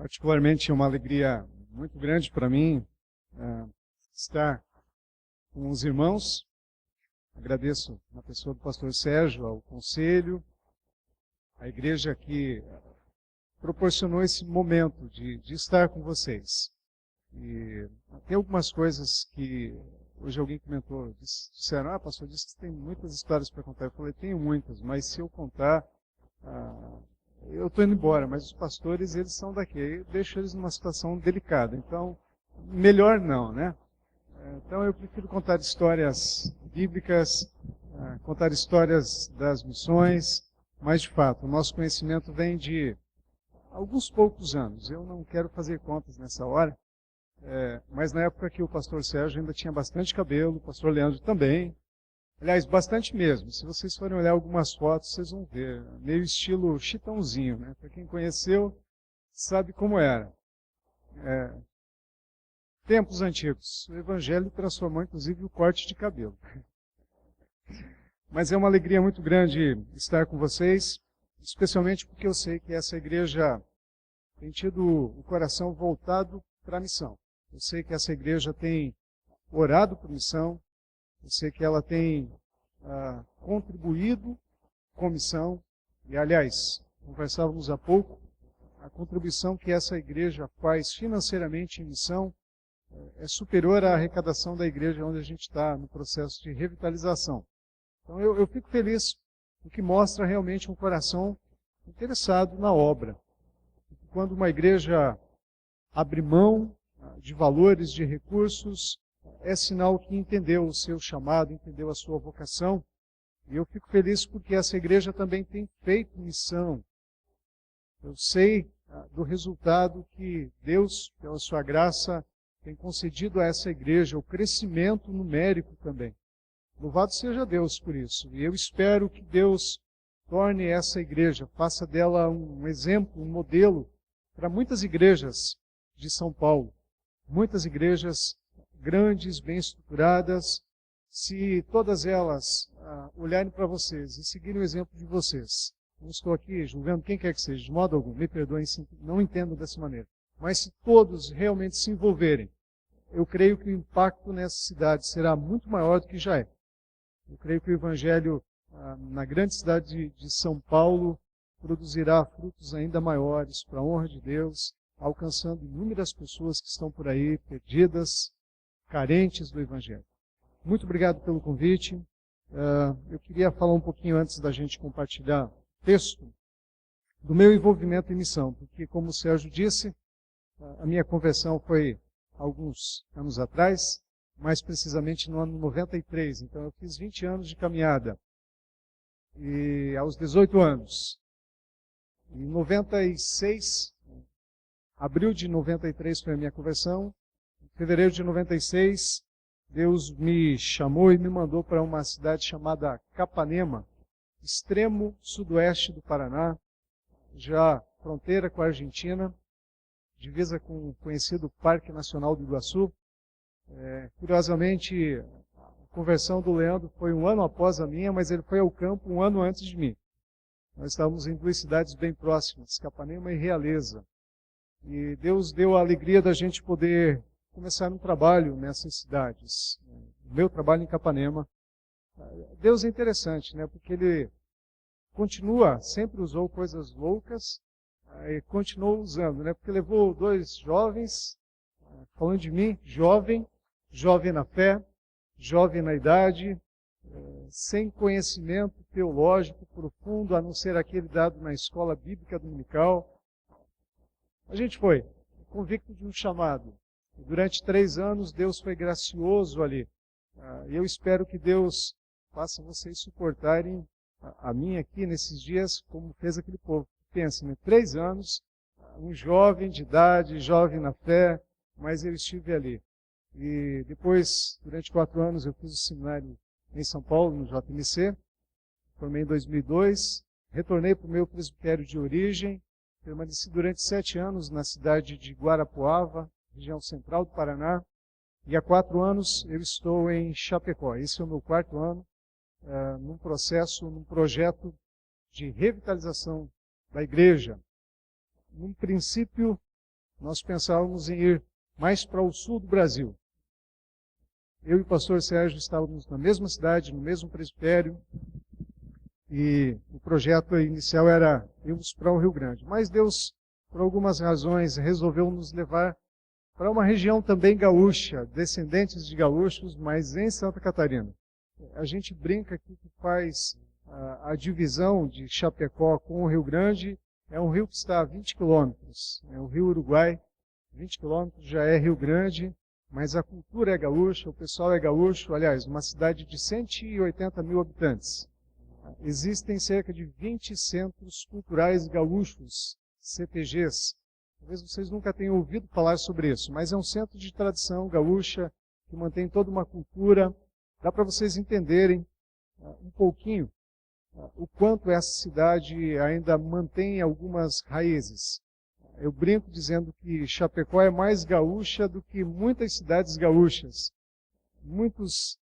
Particularmente é uma alegria muito grande para mim estar com os irmãos. Agradeço na pessoa do pastor Sérgio, ao conselho, à igreja que proporcionou esse momento de estar com vocês. E tem algumas coisas que hoje alguém comentou, disseram, pastor, disse que tem muitas histórias para contar. Eu falei, tenho muitas, mas se eu contar, eu estou indo embora, mas os pastores, eles são daqui, eu deixo eles numa situação delicada, então, melhor não, né? Então eu prefiro contar histórias bíblicas, contar histórias das missões, mas de fato, o nosso conhecimento vem de alguns poucos anos. Eu não quero fazer contas nessa hora, mas na época que o pastor Sérgio ainda tinha bastante cabelo, o pastor Leandro também. Aliás, bastante mesmo. Se vocês forem olhar algumas fotos, vocês vão ver. Meio estilo Chitãozinho, né? Para quem conheceu, sabe como era. Tempos antigos. O Evangelho transformou, inclusive, o corte de cabelo. Mas é uma alegria muito grande estar com vocês, especialmente porque eu sei que essa igreja tem tido o coração voltado para a missão. Eu sei que essa igreja tem orado por missão. Eu sei que ela tem contribuído com missão. E, aliás, conversávamos há pouco, a contribuição que essa igreja faz financeiramente em missão é superior à arrecadação da igreja onde a gente está no processo de revitalização. Então, eu fico feliz, porque mostra realmente um coração interessado na obra. Quando uma igreja abre mão de valores, de recursos, é sinal que entendeu o seu chamado, entendeu a sua vocação. E eu fico feliz porque essa igreja também tem feito missão. Eu sei do resultado que Deus, pela sua graça, tem concedido a essa igreja, o crescimento numérico também. Louvado seja Deus por isso. E eu espero que Deus torne essa igreja, faça dela um exemplo, um modelo para muitas igrejas de São Paulo. Muitas igrejas grandes, bem estruturadas, se todas elas olharem para vocês e seguirem o exemplo de vocês. Não estou aqui julgando quem quer que seja, de modo algum, me perdoem se não entendo dessa maneira. Mas se todos realmente se envolverem, eu creio que o impacto nessa cidade será muito maior do que já é. Eu creio que o Evangelho na grande cidade de São Paulo produzirá frutos ainda maiores para a honra de Deus, alcançando inúmeras pessoas que estão por aí, perdidas, carentes do Evangelho. Muito obrigado pelo convite. Eu queria falar um pouquinho antes da gente compartilhar o texto do meu envolvimento em missão, porque, como o Sérgio disse, a minha conversão foi alguns anos atrás, mais precisamente no ano 93. Então, eu fiz 20 anos de caminhada. E aos 18 anos, em 96, abril de 93 foi a minha conversão. Em fevereiro de 96, Deus me chamou e me mandou para uma cidade chamada Capanema, extremo sudoeste do Paraná, já fronteira com a Argentina, divisa com o conhecido Parque Nacional do Iguaçu. Curiosamente, a conversão do Leandro foi um ano após a minha, mas ele foi ao campo um ano antes de mim. Nós estávamos em duas cidades bem próximas, Capanema e Realeza. E Deus deu a alegria da gente poder começar um trabalho nessas cidades. O meu trabalho em Capanema. Deus é interessante, né? Porque Ele continua, sempre usou coisas loucas, e continuou usando, né? Porque levou dois jovens, falando de mim, jovem na fé, jovem na idade, sem conhecimento teológico profundo, a não ser aquele dado na escola bíblica dominical. A gente foi convicto de um chamado. Durante 3 anos, Deus foi gracioso ali. E eu espero que Deus faça vocês suportarem a mim aqui nesses dias, como fez aquele povo. Pense, né? 3 anos, um jovem de idade, jovem na fé, mas eu estive ali. E depois, durante 4 anos, eu fiz o seminário em São Paulo, no JMC. Formei em 2002. Retornei para o meu presbitério de origem. Permaneci durante 7 anos na cidade de Guarapuava, região central do Paraná. E há 4 anos eu estou em Chapecó. Esse é o meu 4º ano, num projeto de revitalização da igreja. Num princípio, nós pensávamos em ir mais para o sul do Brasil. Eu e o pastor Sérgio estávamos na mesma cidade, no mesmo presbitério, e o projeto inicial era irmos para o Rio Grande. Mas Deus, por algumas razões, resolveu nos levar para uma região também gaúcha, descendentes de gaúchos, mas em Santa Catarina. A gente brinca aqui que faz a divisão de Chapecó com o Rio Grande, é um rio que está a 20 quilômetros, é o Rio Uruguai, 20 quilômetros já é Rio Grande, mas a cultura é gaúcha, o pessoal é gaúcho, aliás, uma cidade de 180 mil habitantes. Existem cerca de 20 centros culturais gaúchos, CTGs. Talvez vocês nunca tenham ouvido falar sobre isso, mas é um centro de tradição gaúcha que mantém toda uma cultura. Dá para vocês entenderem um pouquinho o quanto essa cidade ainda mantém algumas raízes. Eu brinco dizendo que Chapecó é mais gaúcha do que muitas cidades gaúchas. Muitas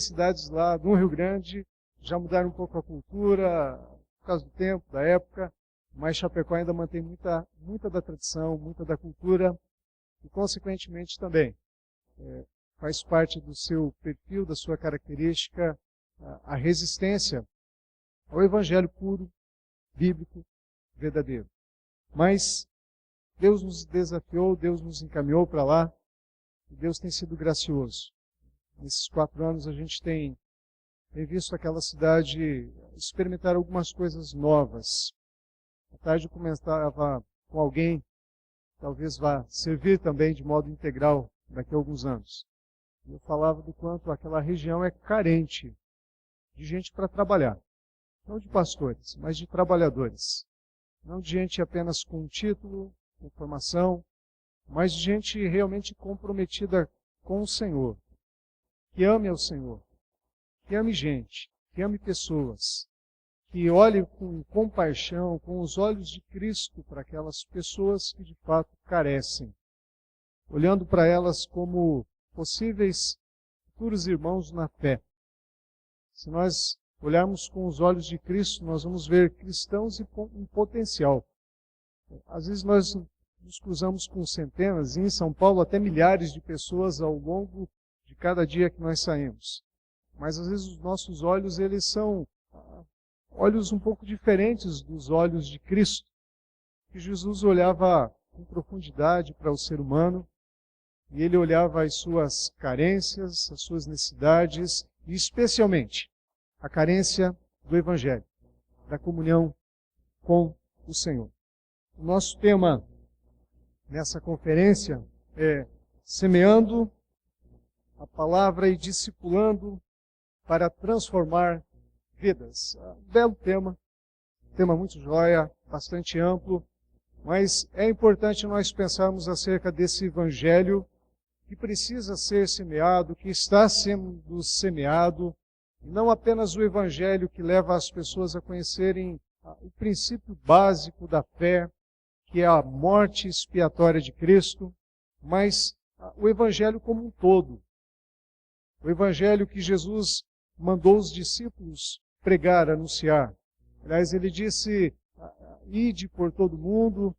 cidades lá no Rio Grande já mudaram um pouco a cultura, por causa do tempo, da época, mas Chapecó ainda mantém muita da tradição, muita da cultura, e consequentemente também faz parte do seu perfil, da sua característica, a resistência ao evangelho puro, bíblico, verdadeiro. Mas Deus nos desafiou, Deus nos encaminhou para lá, e Deus tem sido gracioso. Nesses 4 anos a gente tem visto aquela cidade experimentar algumas coisas novas. À tarde eu comentava com alguém, talvez vá servir também de modo integral daqui a alguns anos. Eu falava do quanto aquela região é carente de gente para trabalhar. Não de pastores, mas de trabalhadores. Não de gente apenas com título, com formação, mas de gente realmente comprometida com o Senhor. Que ame ao Senhor. Que ame gente. Que ame pessoas. Que olhe com compaixão, com os olhos de Cristo para aquelas pessoas que de fato carecem. Olhando para elas como possíveis futuros irmãos na fé. Se nós olharmos com os olhos de Cristo, nós vamos ver cristãos em potencial. Às vezes nós nos cruzamos com centenas, e em São Paulo até milhares de pessoas ao longo de cada dia que nós saímos. Mas às vezes os nossos olhos, eles são olhos um pouco diferentes dos olhos de Cristo. Que Jesus olhava com profundidade para o ser humano, e ele olhava as suas carências, as suas necessidades, e especialmente a carência do Evangelho, da comunhão com o Senhor. O nosso tema nessa conferência é semeando a palavra e discipulando para transformar vidas. Belo tema muito joia, bastante amplo, mas é importante nós pensarmos acerca desse Evangelho que precisa ser semeado, que está sendo semeado, e não apenas o Evangelho que leva as pessoas a conhecerem o princípio básico da fé, que é a morte expiatória de Cristo, mas o Evangelho como um todo. O Evangelho que Jesus mandou os discípulos pregar, anunciar. Aliás, ele disse, ide por todo mundo,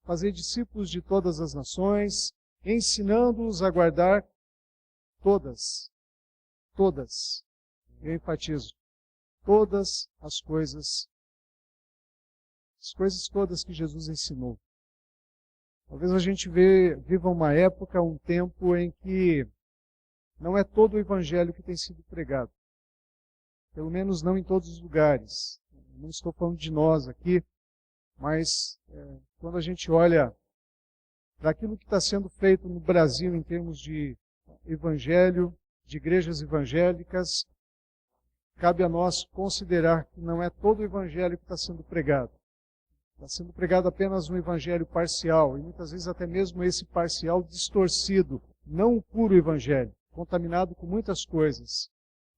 fazer discípulos de todas as nações, ensinando-os a guardar todas, eu enfatizo, todas as coisas todas que Jesus ensinou. Talvez a gente viva uma época, um tempo em que não é todo o Evangelho que tem sido pregado. Pelo menos não em todos os lugares. Não estou falando de nós aqui, mas quando a gente olha para aquilo que está sendo feito no Brasil em termos de evangelho, de igrejas evangélicas, cabe a nós considerar que não é todo o evangelho que está sendo pregado. Está sendo pregado apenas um evangelho parcial, e muitas vezes até mesmo esse parcial distorcido, não o puro evangelho, contaminado com muitas coisas.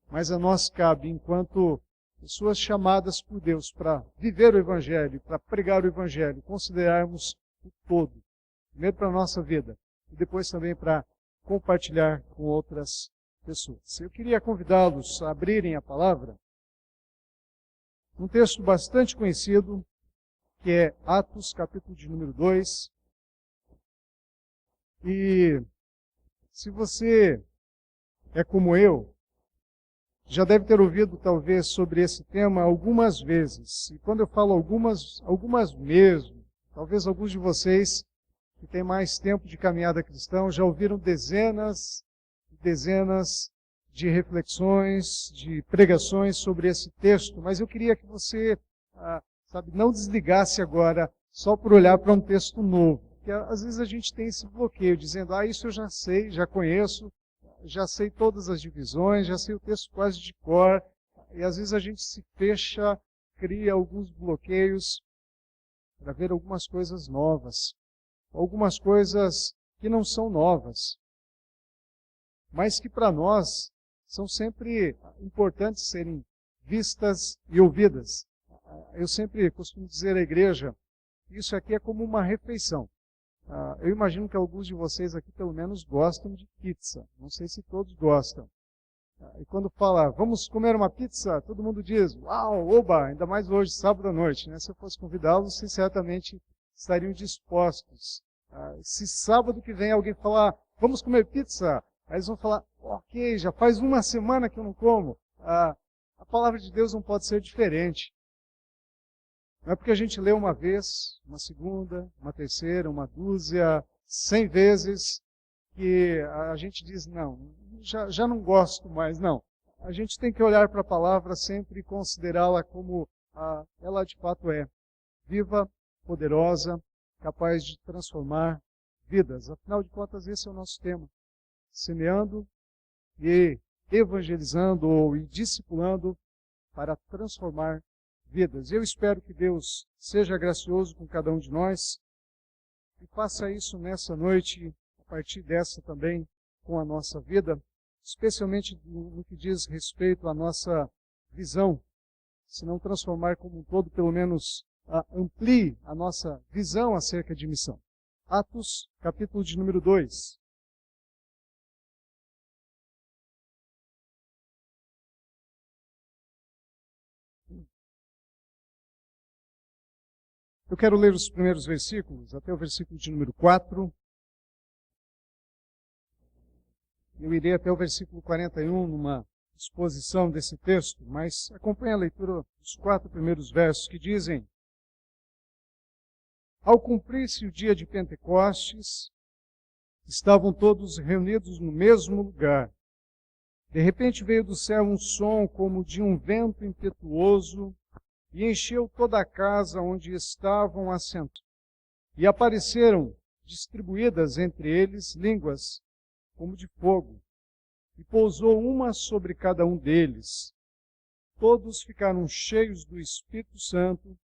Mas a nós cabe, enquanto pessoas chamadas por Deus para viver o evangelho, para pregar o evangelho, considerarmos o todo. Primeiro para a nossa vida, e depois também para compartilhar com outras pessoas. Eu queria convidá-los a abrirem a palavra, um texto bastante conhecido, que é Atos, capítulo de número 2. E se você é como eu, já deve ter ouvido talvez sobre esse tema algumas vezes. E quando eu falo algumas mesmo, talvez alguns de vocês que têm mais tempo de caminhada cristã já ouviram dezenas e dezenas de reflexões, de pregações sobre esse texto, mas eu queria que você, não desligasse agora só por olhar para um texto novo. Porque às vezes a gente tem esse bloqueio, dizendo, isso eu já sei, já conheço, já sei todas as divisões, já sei o texto quase de cor, e às vezes a gente se fecha, cria alguns bloqueios para ver algumas coisas novas, algumas coisas que não são novas, mas que para nós são sempre importantes serem vistas e ouvidas. Eu sempre costumo dizer à igreja, isso aqui é como uma refeição. Eu imagino que alguns de vocês aqui pelo menos gostam de pizza. Não sei se todos gostam. E quando fala, vamos comer uma pizza, todo mundo diz, uau, oba, ainda mais hoje, sábado à noite. Né? Se eu fosse convidá-los, vocês certamente estariam dispostos. Se sábado que vem alguém falar, vamos comer pizza, aí eles vão falar, ok, já faz uma semana que eu não como. A palavra de Deus não pode ser diferente. Não é porque a gente lê uma vez, uma segunda, uma terceira, uma dúzia, 100 vezes, que a gente diz, não, já não gosto mais, não. A gente tem que olhar para a palavra sempre e considerá-la como ela de fato é. Viva, poderosa, capaz de transformar vidas. Afinal de contas, esse é o nosso tema. Semeando e evangelizando e discipulando para transformar vidas. Eu espero que Deus seja gracioso com cada um de nós e faça isso nessa noite, a partir dessa também, com a nossa vida, especialmente no que diz respeito à nossa visão. Se não transformar como um todo, pelo menos amplie a nossa visão acerca de missão. Atos, capítulo de número 2. Eu quero ler os primeiros versículos, até o versículo de número 4. Eu irei até o versículo 41, numa exposição desse texto, mas acompanhe a leitura dos 4 primeiros versos que dizem: Ao cumprir-se o dia de Pentecostes, estavam todos reunidos no mesmo lugar. De repente veio do céu um som como de um vento impetuoso, e encheu toda a casa onde estavam assentados. E apareceram distribuídas entre eles línguas como de fogo, e pousou uma sobre cada um deles. Todos ficaram cheios do Espírito Santo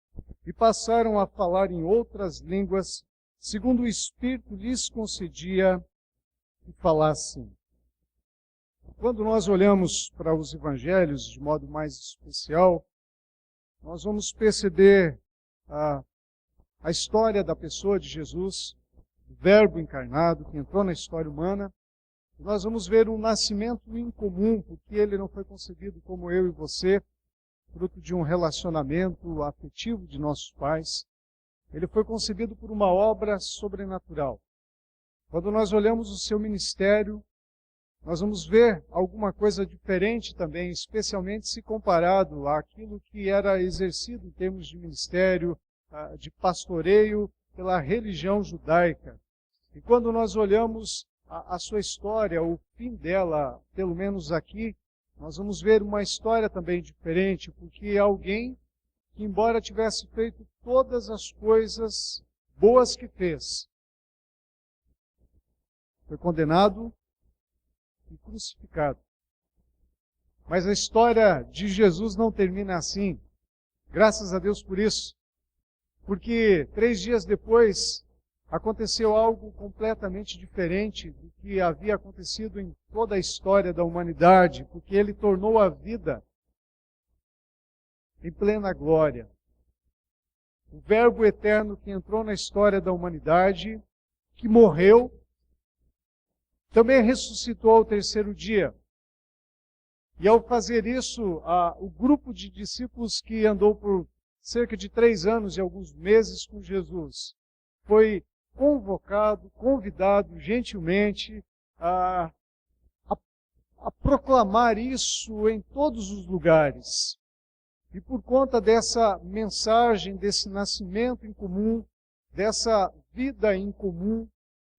e passaram a falar em outras línguas, segundo o Espírito lhes concedia que falassem. Quando nós olhamos para os evangelhos de modo mais especial, nós vamos perceber a história da pessoa de Jesus, o Verbo encarnado, que entrou na história humana. Nós vamos ver um nascimento incomum, porque ele não foi concebido como eu e você, fruto de um relacionamento afetivo de nossos pais. Ele foi concebido por uma obra sobrenatural. Quando nós olhamos o seu ministério, nós vamos ver alguma coisa diferente também, especialmente se comparado àquilo que era exercido em termos de ministério, de pastoreio pela religião judaica. E quando nós olhamos a sua história, o fim dela, pelo menos aqui, nós vamos ver uma história também diferente, porque é alguém que, embora tivesse feito todas as coisas boas que fez, foi condenado e crucificado. Mas a história de Jesus não termina assim. Graças a Deus por isso. Porque 3 dias depois aconteceu algo completamente diferente do que havia acontecido em toda a história da humanidade, porque ele tornou a vida em plena glória. O Verbo eterno que entrou na história da humanidade, que morreu, também ressuscitou ao 3º dia. E ao fazer isso, o grupo de discípulos que andou por cerca de 3 anos e alguns meses com Jesus, foi convocado, convidado gentilmente a proclamar isso em todos os lugares. E por conta dessa mensagem, desse nascimento em comum, dessa vida em comum,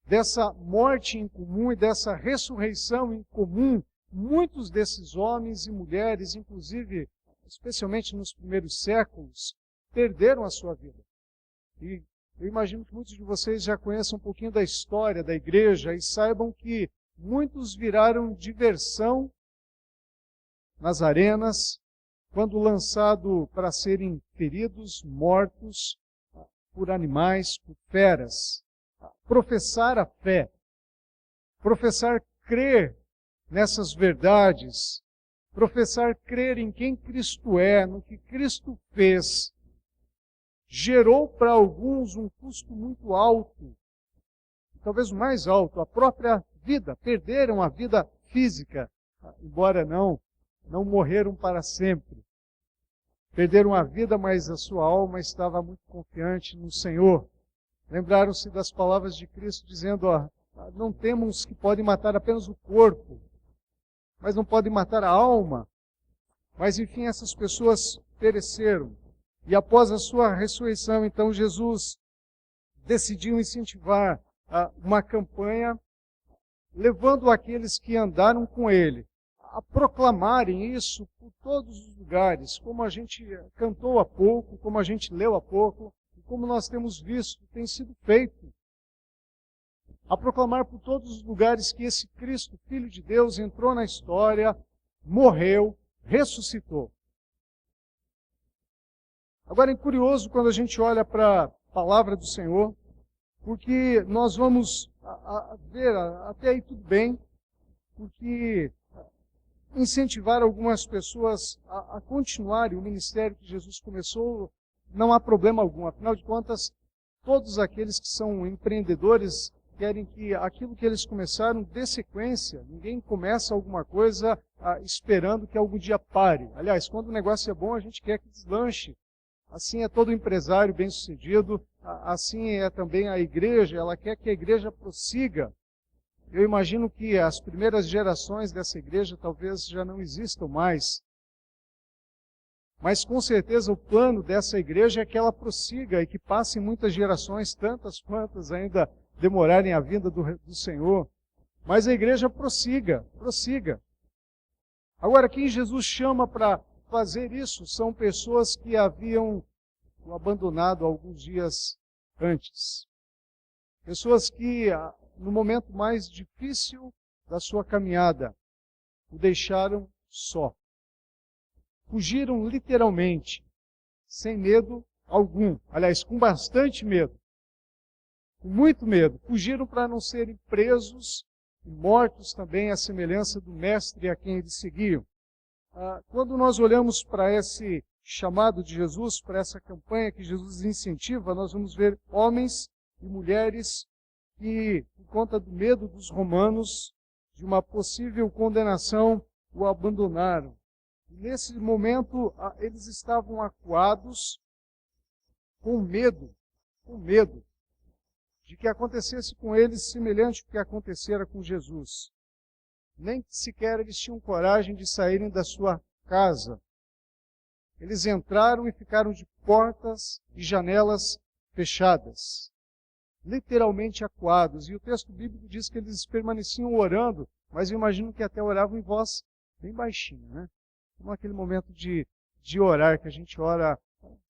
dessa morte em comum e dessa ressurreição em comum, muitos desses homens e mulheres, inclusive, especialmente nos primeiros séculos, perderam a sua vida. E eu imagino que muitos de vocês já conheçam um pouquinho da história da igreja e saibam que muitos viraram diversão nas arenas, quando lançados para serem feridos, mortos por animais, por feras. Professar a fé, professar crer nessas verdades, professar crer em quem Cristo é, no que Cristo fez, gerou para alguns um custo muito alto, talvez o mais alto, a própria vida. Perderam a vida física, embora não morreram para sempre. Perderam a vida, mas a sua alma estava muito confiante no Senhor. Lembraram-se das palavras de Cristo dizendo, não temos que podem matar apenas o corpo, mas não podem matar a alma. Mas enfim, essas pessoas pereceram. E após a sua ressurreição, então, Jesus decidiu incentivar uma campanha, levando aqueles que andaram com ele a proclamarem isso por todos os lugares, como a gente cantou há pouco, como a gente leu há pouco, e como nós temos visto, tem sido feito. A proclamar por todos os lugares que esse Cristo, Filho de Deus, entrou na história, morreu, ressuscitou. Agora é curioso quando a gente olha para a palavra do Senhor, porque nós vamos ver, até aí tudo bem, porque incentivar algumas pessoas a continuarem o ministério que Jesus começou, não há problema algum. Afinal de contas, todos aqueles que são empreendedores querem que aquilo que eles começaram dê sequência. Ninguém começa alguma coisa esperando que algum dia pare. Aliás, quando o negócio é bom, a gente quer que deslanche. Assim é todo empresário bem-sucedido, assim é também a igreja, ela quer que a igreja prossiga. Eu imagino que as primeiras gerações dessa igreja talvez já não existam mais. Mas com certeza o plano dessa igreja é que ela prossiga e que passem muitas gerações, tantas quantas ainda demorarem a vinda do Senhor. Mas a igreja prossiga. Agora, quem Jesus chama para fazer isso são pessoas que haviam o abandonado alguns dias antes. Pessoas que, no momento mais difícil da sua caminhada, o deixaram só. Fugiram literalmente, sem medo algum. Aliás, com bastante medo. Com muito medo. Fugiram para não serem presos e mortos também à semelhança do mestre a quem eles seguiam. Quando nós olhamos para esse chamado de Jesus, para essa campanha que Jesus incentiva, nós vamos ver homens e mulheres que, por conta do medo dos romanos, de uma possível condenação, o abandonaram. E nesse momento, eles estavam acuados, com medo de que acontecesse com eles semelhante ao que acontecera com Jesus. Nem sequer eles tinham coragem de saírem da sua casa. Eles entraram e ficaram de portas e janelas fechadas, literalmente acuados. E o texto bíblico diz que eles permaneciam orando, mas eu imagino que até oravam em voz bem baixinha, né? Como aquele momento de orar, que a gente ora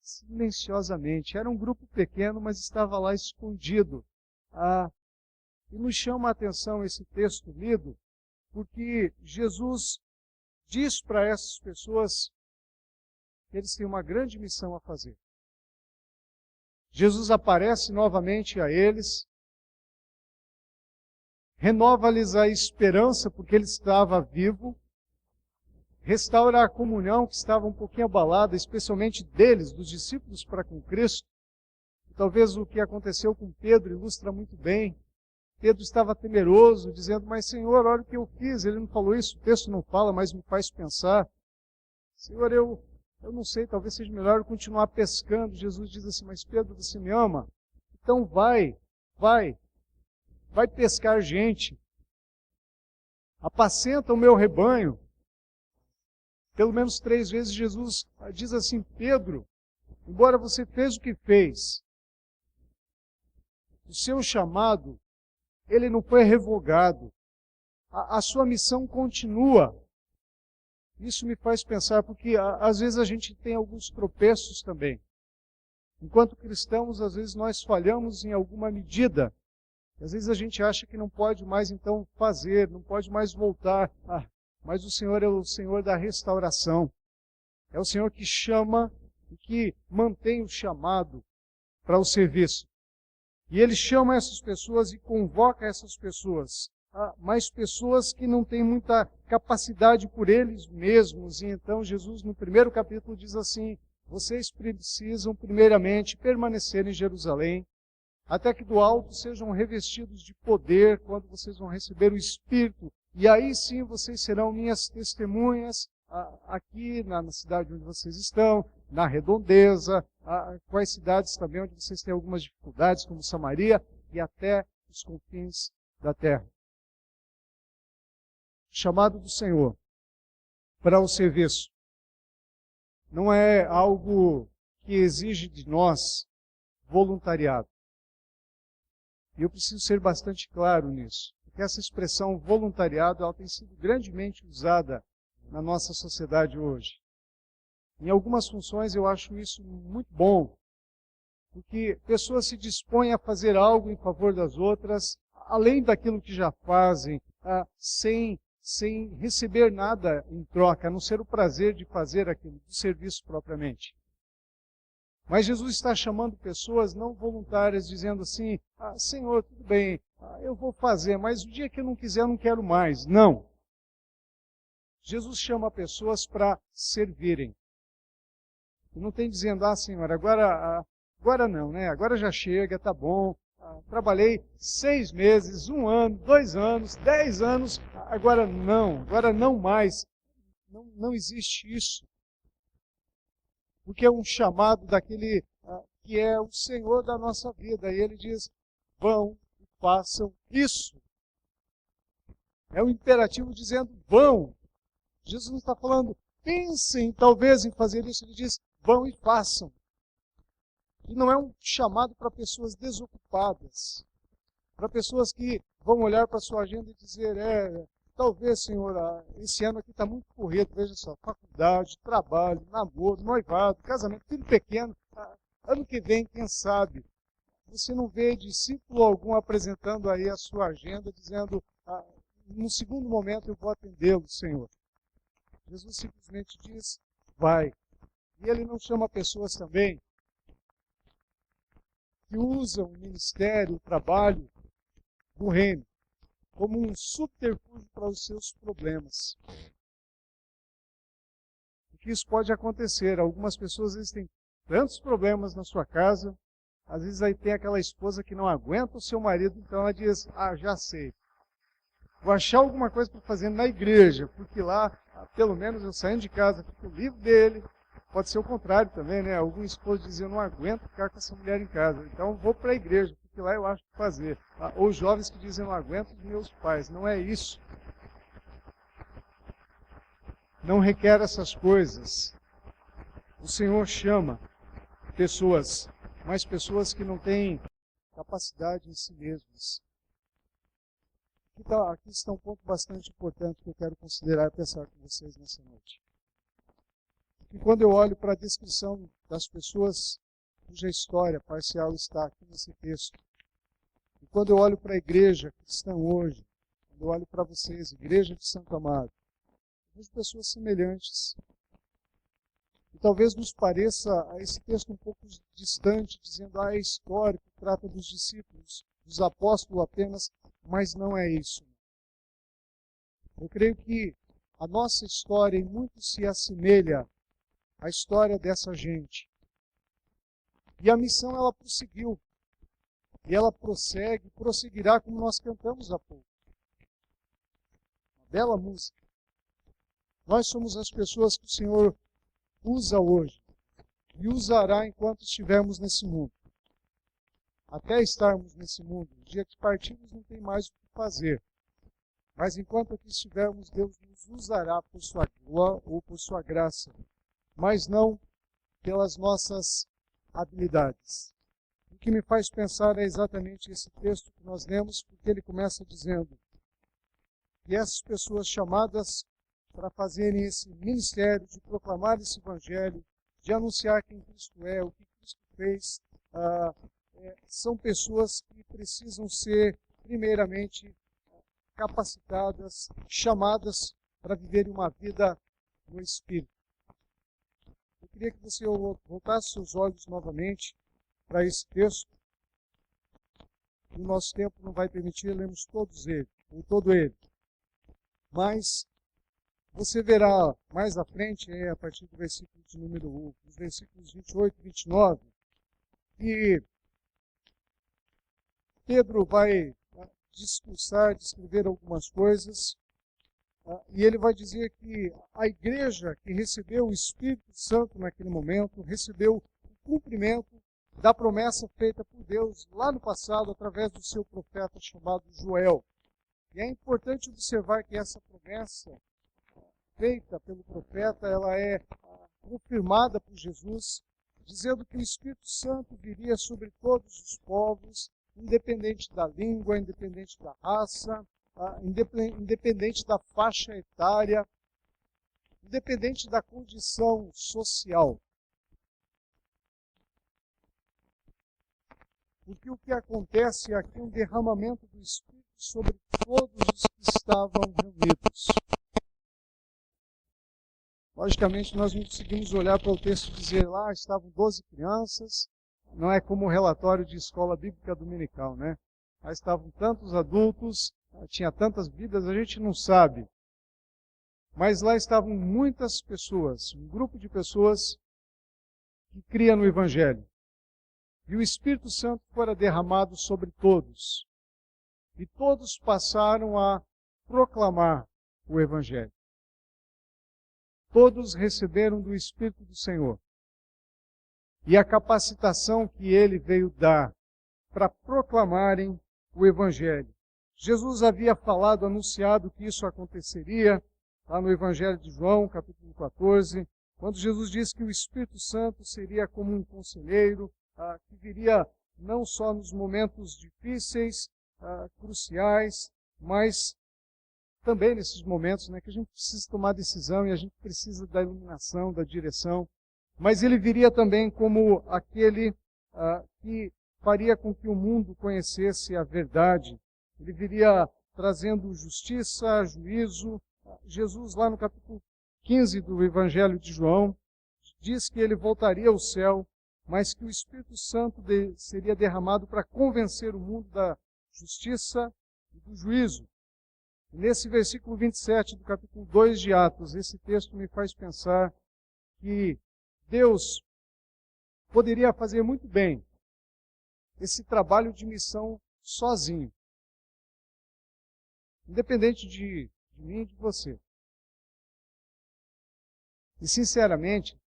silenciosamente. Era um grupo pequeno, mas estava lá escondido. E nos chama a atenção esse texto lido, porque Jesus diz para essas pessoas que eles têm uma grande missão a fazer. Jesus aparece novamente a eles, renova-lhes a esperança, porque ele estava vivo, restaura a comunhão que estava um pouquinho abalada, especialmente deles, dos discípulos para com Cristo. Talvez o que aconteceu com Pedro ilustra muito bem. Pedro estava temeroso, dizendo, mas Senhor, olha o que eu fiz. Ele não falou isso, o texto não fala, mas me faz pensar. Senhor, eu não sei, talvez seja melhor eu continuar pescando. Jesus diz assim, mas Pedro, você me ama? Então vai, vai pescar gente, apacenta o meu rebanho. Pelo menos 3 vezes Jesus diz assim: Pedro, embora você fez o que fez, o seu chamado, ele não foi revogado. A sua missão continua. Isso me faz pensar, porque às vezes a gente tem alguns tropeços também. Enquanto cristãos, às vezes nós falhamos em alguma medida. Às vezes a gente acha que não pode mais então fazer, não pode mais voltar. Mas o Senhor é o Senhor da restauração. É o Senhor que chama e que mantém o chamado para o serviço. E Ele chama essas pessoas e convoca essas pessoas. Mas pessoas que não têm muita capacidade por eles mesmos. E então Jesus, no primeiro capítulo, diz assim: vocês precisam primeiramente permanecer em Jerusalém, até que do alto sejam revestidos de poder, quando vocês vão receber o Espírito. E aí sim vocês serão minhas testemunhas aqui na cidade onde vocês estão, na redondeza, quais cidades também onde vocês têm algumas dificuldades, como Samaria, e até os confins da terra. O chamado do Senhor para o serviço não é algo que exige de nós voluntariado. E eu preciso ser bastante claro nisso, porque essa expressão voluntariado ela tem sido grandemente usada na nossa sociedade hoje. Em algumas funções eu acho isso muito bom, porque pessoas se dispõem a fazer algo em favor das outras, além daquilo que já fazem, sem receber nada em troca, a não ser o prazer de fazer aquilo, do serviço propriamente. Mas Jesus está chamando pessoas não voluntárias, dizendo assim: Senhor, tudo bem, eu vou fazer, mas o dia que eu não quiser, eu não quero mais. Não. Jesus chama pessoas para servirem. E não tem dizendo: Senhor, agora não, né? Agora já chega, tá bom. Trabalhei 6 meses, 1 ano, 2 anos, 10 anos, agora não mais. Não existe isso. Porque é um chamado daquele que é o Senhor da nossa vida. E Ele diz: vão e façam isso. É um imperativo dizendo: vão. Jesus não está falando, pensem talvez em fazer isso. Ele diz: vão e façam. E não é um chamado para pessoas desocupadas. Para pessoas que vão olhar para a sua agenda e dizer: talvez, Senhor, esse ano aqui está muito corrido, veja só, faculdade, trabalho, namoro, noivado, casamento, filho pequeno. Ano que vem, quem sabe? Você não vê discípulo algum apresentando aí a sua agenda, dizendo: no segundo momento eu vou atendê-lo, Senhor. Jesus simplesmente diz: vai. E Ele não chama pessoas também que usam o ministério, o trabalho do reino como um subterfúgio para os seus problemas. Porque isso pode acontecer. Algumas pessoas às vezes têm tantos problemas na sua casa, às vezes aí tem aquela esposa que não aguenta o seu marido, então ela diz: já sei. Vou achar alguma coisa para fazer na igreja, porque lá, pelo menos eu saindo de casa, fico livre dele. Pode ser o contrário também, né? Algum esposo dizia: eu não aguento ficar com essa mulher em casa, então vou para a igreja, porque lá eu acho que fazer. Ou jovens que dizem: eu não aguento os meus pais. Não é isso. Não requer essas coisas. O Senhor chama pessoas, mas pessoas que não têm capacidade em si mesmas. Aqui está um ponto bastante importante que eu quero considerar e pensar com vocês nessa noite. E quando eu olho para a descrição das pessoas cuja história parcial está aqui nesse texto, e quando eu olho para a igreja cristã hoje, quando eu olho para vocês, Igreja de Santo Amaro, vejo pessoas semelhantes. E talvez nos pareça esse texto um pouco distante, dizendo: é histórico, trata dos discípulos, dos apóstolos apenas, mas não é isso. Eu creio que a nossa história em muito se assemelha à história dessa gente. E a missão ela prosseguiu. E ela prosseguirá como nós cantamos há pouco. Uma bela música. Nós somos as pessoas que o Senhor usa hoje e usará enquanto estivermos nesse mundo. até estarmos nesse mundo. No dia que partirmos, não tem mais o que fazer. Mas enquanto aqui estivermos, Deus nos usará por sua glória ou por sua graça, mas não pelas nossas habilidades. O que me faz pensar é exatamente esse texto que nós lemos, porque ele começa dizendo que essas pessoas chamadas para fazerem esse ministério, de proclamar esse evangelho, de anunciar quem Cristo é, o que Cristo fez, são pessoas que precisam ser, primeiramente, capacitadas, chamadas para viverem uma vida no Espírito. Eu queria que você voltasse seus olhos novamente para esse texto. O nosso tempo não vai permitir lermos todo ele. Mas você verá mais à frente, a partir do versículo de número 1, os versículos 28 e 29, que Pedro vai descrever algumas coisas, e ele vai dizer que a igreja que recebeu o Espírito Santo naquele momento, recebeu o cumprimento da promessa feita por Deus lá no passado, através do seu profeta chamado Joel. E é importante observar que essa promessa feita pelo profeta, ela é confirmada por Jesus, dizendo que o Espírito Santo viria sobre todos os povos, independente da língua, independente da raça, independente da faixa etária, independente da condição social. Porque o que acontece aqui é um derramamento do Espírito sobre todos os que estavam reunidos. Logicamente, nós não conseguimos olhar para o texto e dizer lá estavam 12 crianças, não é como o relatório de escola bíblica dominical, né? Lá estavam tantos adultos, tinha tantas vidas, a gente não sabe. Mas lá estavam muitas pessoas, um grupo de pessoas que cria no Evangelho. E o Espírito Santo fora derramado sobre todos. E todos passaram a proclamar o Evangelho. Todos receberam do Espírito do Senhor. E a capacitação que ele veio dar para proclamarem o Evangelho. Jesus havia falado, anunciado que isso aconteceria lá no Evangelho de João, capítulo 14, quando Jesus disse que o Espírito Santo seria como um conselheiro, que viria não só nos momentos difíceis, cruciais, mas também nesses momentos, né, que a gente precisa tomar decisão e a gente precisa da iluminação, da direção. Mas ele viria também como aquele que faria com que o mundo conhecesse a verdade. Ele viria trazendo justiça, juízo. Jesus, lá no capítulo 15 do Evangelho de João, diz que ele voltaria ao céu, mas que o Espírito Santo seria derramado para convencer o mundo da justiça e do juízo. E nesse versículo 27 do capítulo 2 de Atos, esse texto me faz pensar que Deus poderia fazer muito bem esse trabalho de missão sozinho. Independente de mim e de você. E sinceramente,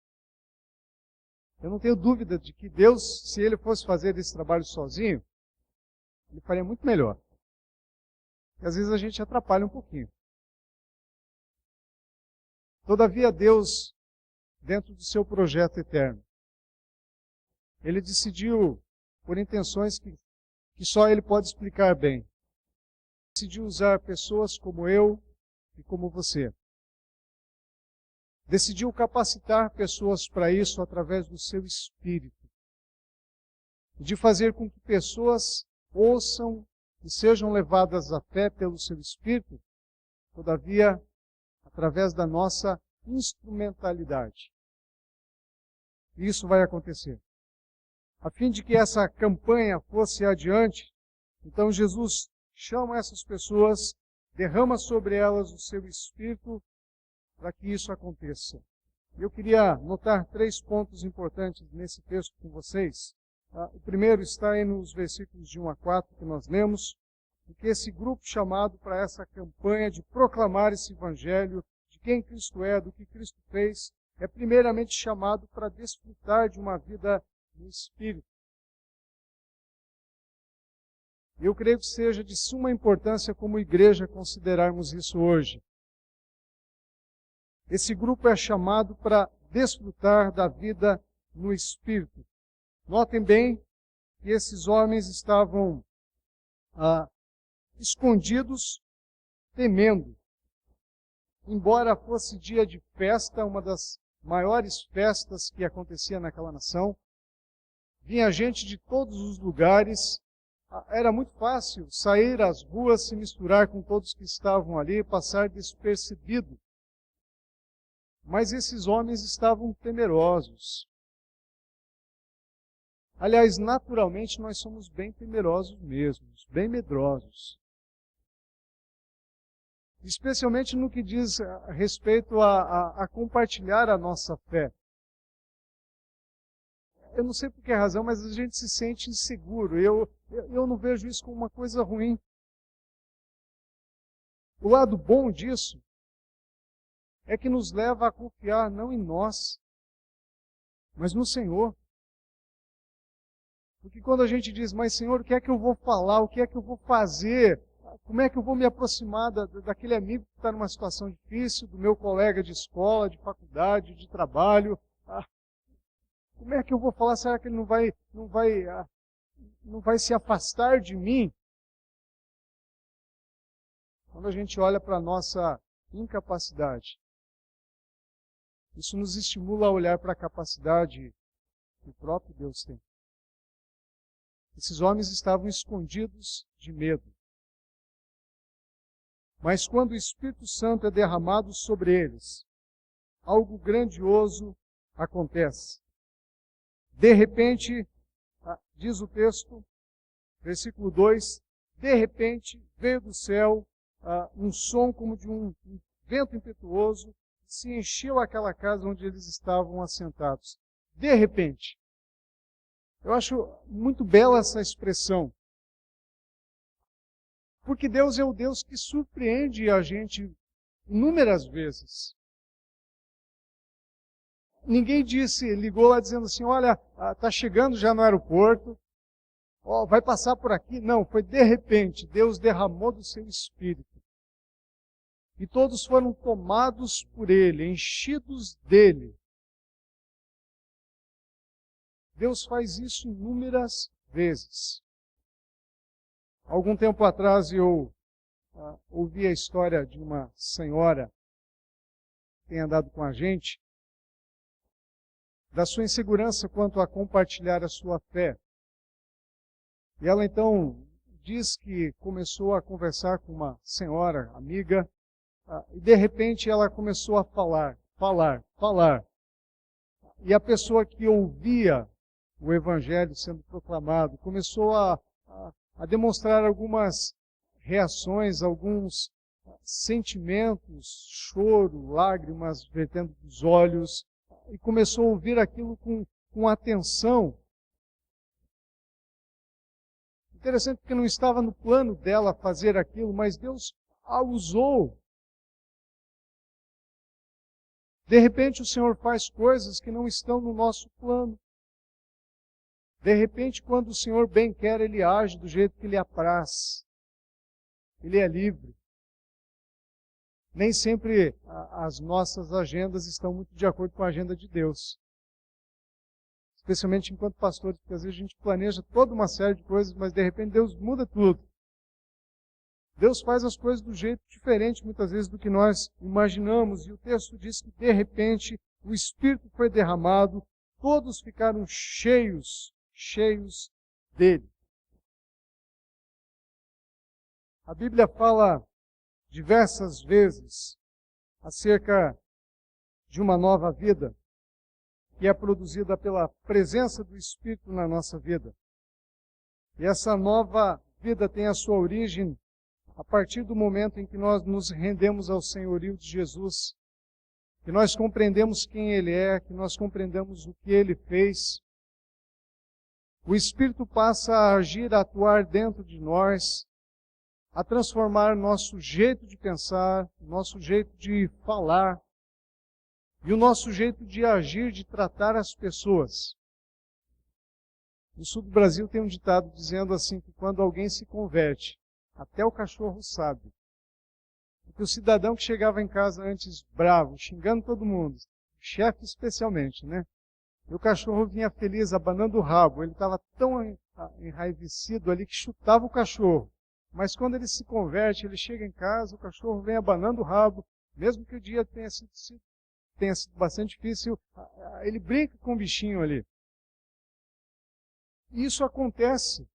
eu não tenho dúvida de que Deus, se Ele fosse fazer esse trabalho sozinho, Ele faria muito melhor. E às vezes a gente atrapalha um pouquinho. Todavia, Deus, dentro do seu projeto eterno, Ele decidiu, por intenções que só Ele pode explicar bem, decidiu usar pessoas como eu e como você. Decidiu capacitar pessoas para isso através do seu Espírito. De fazer com que pessoas ouçam e sejam levadas à fé pelo seu Espírito, todavia, através da nossa instrumentalidade. E isso vai acontecer. A fim de que essa campanha fosse adiante, então Jesus chama essas pessoas, derrama sobre elas o seu Espírito, para que isso aconteça. Eu queria notar 3 pontos importantes nesse texto com vocês. O primeiro está aí nos versículos de 1 a 4 que nós lemos, porque esse grupo chamado para essa campanha de proclamar esse evangelho de quem Cristo é, do que Cristo fez, é primeiramente chamado para desfrutar de uma vida no Espírito. Eu creio que seja de suma importância como igreja considerarmos isso hoje. Esse grupo é chamado para desfrutar da vida no Espírito. Notem bem que esses homens estavam escondidos, temendo. Embora fosse dia de festa, uma das maiores festas que acontecia naquela nação, vinha gente de todos os lugares. Era muito fácil sair às ruas, se misturar com todos que estavam ali, passar despercebido. Mas esses homens estavam temerosos. Aliás, naturalmente, nós somos bem temerosos mesmos, bem medrosos. Especialmente no que diz respeito a compartilhar a nossa fé. Eu não sei por que razão, mas a gente se sente inseguro. Eu não vejo isso como uma coisa ruim. O lado bom disso é que nos leva a confiar não em nós, mas no Senhor. Porque quando a gente diz, mas Senhor, o que é que eu vou falar, o que é que eu vou fazer, como é que eu vou me aproximar daquele amigo que está numa situação difícil, do meu colega de escola, de faculdade, de trabalho, como é que eu vou falar? Será que ele não vai se afastar de mim? Quando a gente olha para a nossa incapacidade, isso nos estimula a olhar para a capacidade que o próprio Deus tem. Esses homens estavam escondidos de medo. Mas quando o Espírito Santo é derramado sobre eles, algo grandioso acontece. De repente, diz o texto, versículo 2, de repente veio do céu um som como de um vento impetuoso, se encheu aquela casa onde eles estavam assentados. De repente. Eu acho muito bela essa expressão. Porque Deus é o Deus que surpreende a gente inúmeras vezes. Ninguém ligou lá dizendo assim, olha, está chegando já no aeroporto, vai passar por aqui. Não, foi de repente, Deus derramou do seu Espírito. E todos foram tomados por Ele, enchidos dEle. Deus faz isso inúmeras vezes. Algum tempo atrás eu ouvi a história de uma senhora que tem andado com a gente, da sua insegurança quanto a compartilhar a sua fé. E ela então diz que começou a conversar com uma senhora, amiga, e de repente ela começou a falar. E a pessoa que ouvia o Evangelho sendo proclamado começou a demonstrar algumas reações, alguns sentimentos, choro, lágrimas vertendo dos olhos, e começou a ouvir aquilo com atenção. Interessante porque não estava no plano dela fazer aquilo, mas Deus a usou. De repente o Senhor faz coisas que não estão no nosso plano. De repente, quando o Senhor bem quer, Ele age do jeito que lhe apraz. Ele é livre. Nem sempre as nossas agendas estão muito de acordo com a agenda de Deus. Especialmente enquanto pastores, porque às vezes a gente planeja toda uma série de coisas, mas de repente Deus muda tudo. Deus faz as coisas do jeito diferente, muitas vezes, do que nós imaginamos. E o texto diz que, de repente, o Espírito foi derramado, todos ficaram cheios dele. A Bíblia fala diversas vezes acerca de uma nova vida que é produzida pela presença do Espírito na nossa vida. E essa nova vida tem a sua origem a partir do momento em que nós nos rendemos ao senhorio de Jesus, que nós compreendemos quem Ele é, que nós compreendemos o que Ele fez. O Espírito passa a agir, a atuar dentro de nós, a transformar nosso jeito de pensar, nosso jeito de falar e o nosso jeito de agir, de tratar as pessoas. No sul do Brasil tem um ditado dizendo assim que quando alguém se converte, até o cachorro sabe. Porque o cidadão que chegava em casa antes bravo, xingando todo mundo, chefe especialmente, né? E o cachorro vinha feliz, abanando o rabo. Ele estava tão enraivecido ali que chutava o cachorro. Mas quando ele se converte, ele chega em casa, o cachorro vem abanando o rabo, mesmo que o dia tenha sido bastante difícil, ele brinca com o bichinho ali. E isso acontece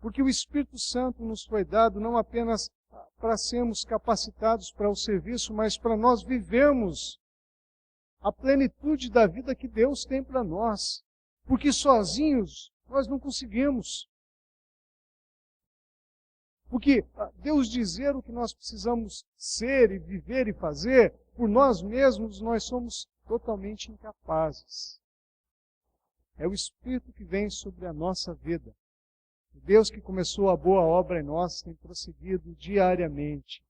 porque o Espírito Santo nos foi dado não apenas para sermos capacitados para o serviço, mas para nós vivermos a plenitude da vida que Deus tem para nós. Porque sozinhos nós não conseguimos. Porque Deus dizer o que nós precisamos ser e viver e fazer, por nós mesmos nós somos totalmente incapazes. É o Espírito que vem sobre a nossa vida. O Deus que começou a boa obra em nós tem prosseguido diariamente.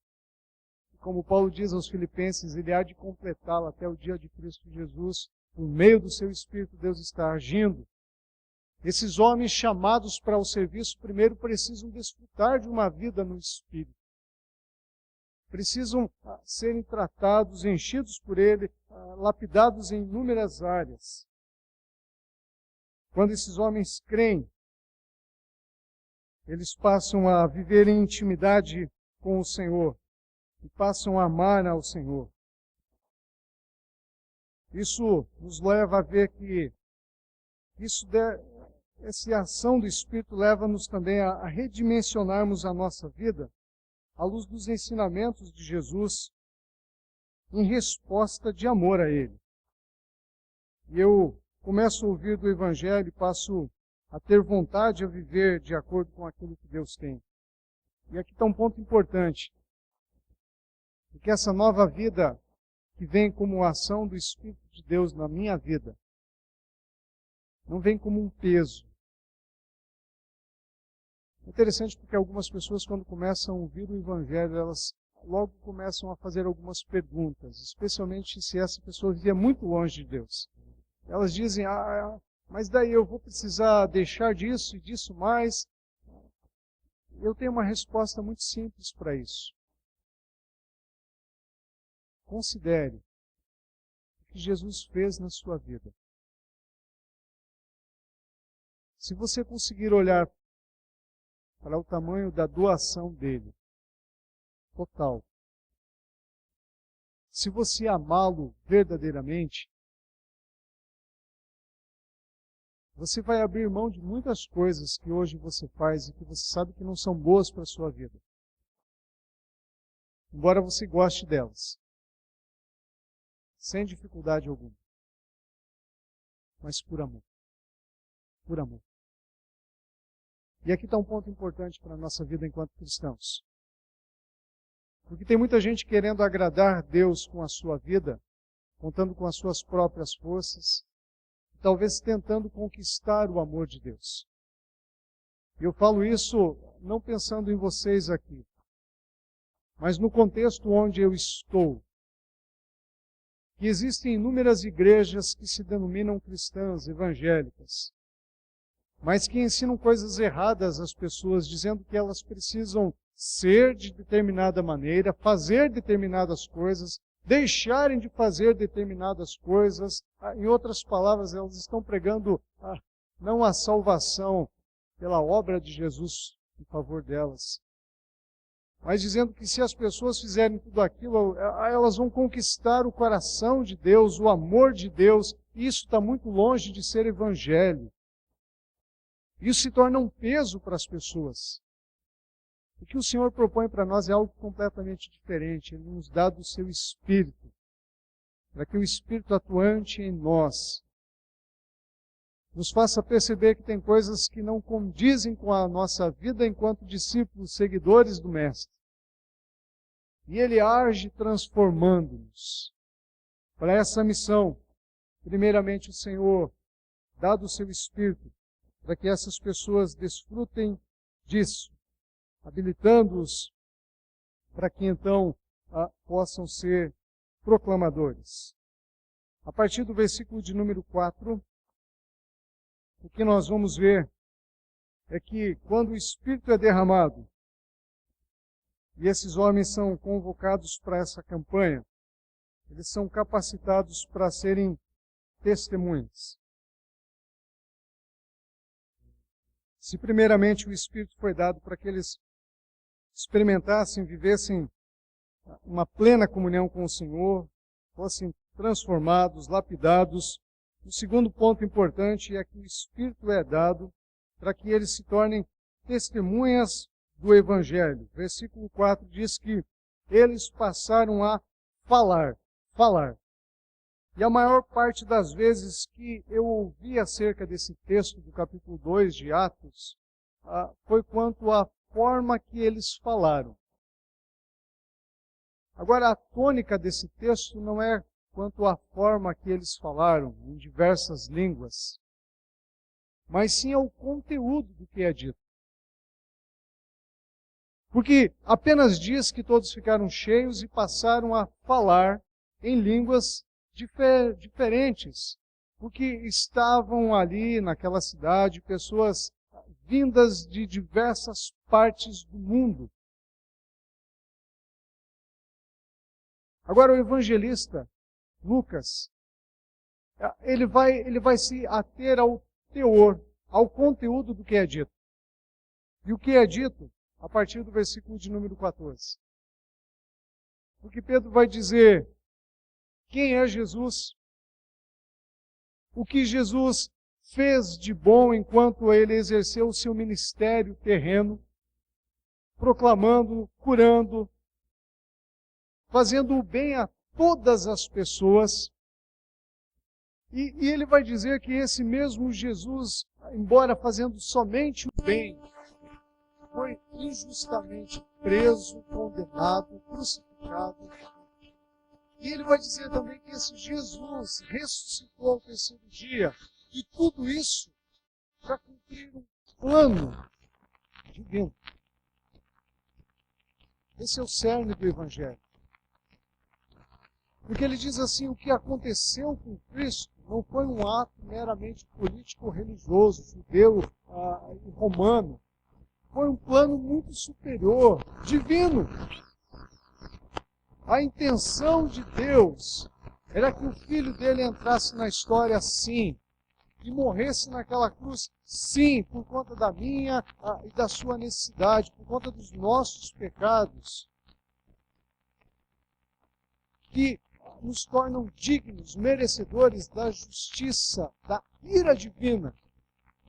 E como Paulo diz aos Filipenses, ele há de completá-la até o dia de Cristo Jesus. Por meio do seu Espírito, Deus está agindo. Esses homens chamados para o serviço, primeiro precisam desfrutar de uma vida no Espírito. Precisam serem tratados, enchidos por Ele, lapidados em inúmeras áreas. Quando esses homens creem, eles passam a viver em intimidade com o Senhor e passam a amar ao Senhor. Isso nos leva a ver que essa ação do Espírito leva-nos também a redimensionarmos a nossa vida à luz dos ensinamentos de Jesus em resposta de amor a Ele. E eu começo a ouvir do Evangelho e passo a ter vontade a viver de acordo com aquilo que Deus tem. E aqui está um ponto importante. Porque essa nova vida que vem como ação do Espírito de Deus na minha vida, não vem como um peso. É interessante porque algumas pessoas, quando começam a ouvir o Evangelho, elas logo começam a fazer algumas perguntas, especialmente se essa pessoa vivia muito longe de Deus. Elas dizem, mas daí eu vou precisar deixar disso e disso mais. Eu tenho uma resposta muito simples para isso. Considere o que Jesus fez na sua vida. Se você conseguir olhar para o tamanho da doação dele, total, se você amá-lo verdadeiramente, você vai abrir mão de muitas coisas que hoje você faz e que você sabe que não são boas para a sua vida. Embora você goste delas. Sem dificuldade alguma. Mas por amor. Por amor. E aqui está um ponto importante para a nossa vida enquanto cristãos. Porque tem muita gente querendo agradar Deus com a sua vida, contando com as suas próprias forças, talvez tentando conquistar o amor de Deus. E eu falo isso não pensando em vocês aqui, mas no contexto onde eu estou. Que existem inúmeras igrejas que se denominam cristãs, evangélicas, mas que ensinam coisas erradas às pessoas, dizendo que elas precisam ser de determinada maneira, fazer determinadas coisas, deixarem de fazer determinadas coisas. Em outras palavras, elas estão pregando não a salvação pela obra de Jesus em favor delas, mas dizendo que se as pessoas fizerem tudo aquilo, elas vão conquistar o coração de Deus, o amor de Deus. Isso está muito longe de ser evangelho. Isso se torna um peso para as pessoas. O que o Senhor propõe para nós é algo completamente diferente. Ele nos dá do seu Espírito, para que o Espírito atuante em nós nos faça perceber que tem coisas que não condizem com a nossa vida enquanto discípulos, seguidores do Mestre. E Ele age transformando-nos. Para essa missão, primeiramente o Senhor dá do seu Espírito, para que essas pessoas desfrutem disso, habilitando-os para que então possam ser proclamadores. A partir do versículo de número 4, o que nós vamos ver é que quando o Espírito é derramado, e esses homens são convocados para essa campanha, eles são capacitados para serem testemunhas. Se primeiramente o Espírito foi dado para que eles experimentassem, vivessem uma plena comunhão com o Senhor, fossem transformados, lapidados. O segundo ponto importante é que o Espírito é dado para que eles se tornem testemunhas do Evangelho. Versículo 4 diz que eles passaram a falar. E a maior parte das vezes que eu ouvi acerca desse texto do capítulo 2 de Atos, foi quanto à forma que eles falaram. Agora, a tônica desse texto não é quanto à forma que eles falaram em diversas línguas, mas sim ao conteúdo do que é dito. Porque apenas diz que todos ficaram cheios e passaram a falar em línguas diferentes, porque estavam ali naquela cidade pessoas vindas de diversas partes do mundo. Agora o evangelista Lucas, ele vai se ater ao teor, ao conteúdo do que é dito. E o que é dito a partir do versículo de número 14. Porque Pedro vai dizer quem é Jesus, o que Jesus fez de bom enquanto ele exerceu o seu ministério terreno, proclamando, curando, fazendo o bem a todas as pessoas. E ele vai dizer que esse mesmo Jesus, embora fazendo somente o bem, foi injustamente preso, condenado, crucificado. E ele vai dizer também que esse Jesus ressuscitou ao terceiro dia. E tudo isso para cumprir um plano divino. Esse é o cerne do Evangelho. Porque ele diz assim, o que aconteceu com Cristo não foi um ato meramente político-religioso, judeu e romano. Foi um plano muito superior, divino. A intenção de Deus era que o filho dele entrasse na história, sim, e morresse naquela cruz, sim, por conta da minha e da sua necessidade, por conta dos nossos pecados, que nos tornam dignos, merecedores da justiça, da ira divina.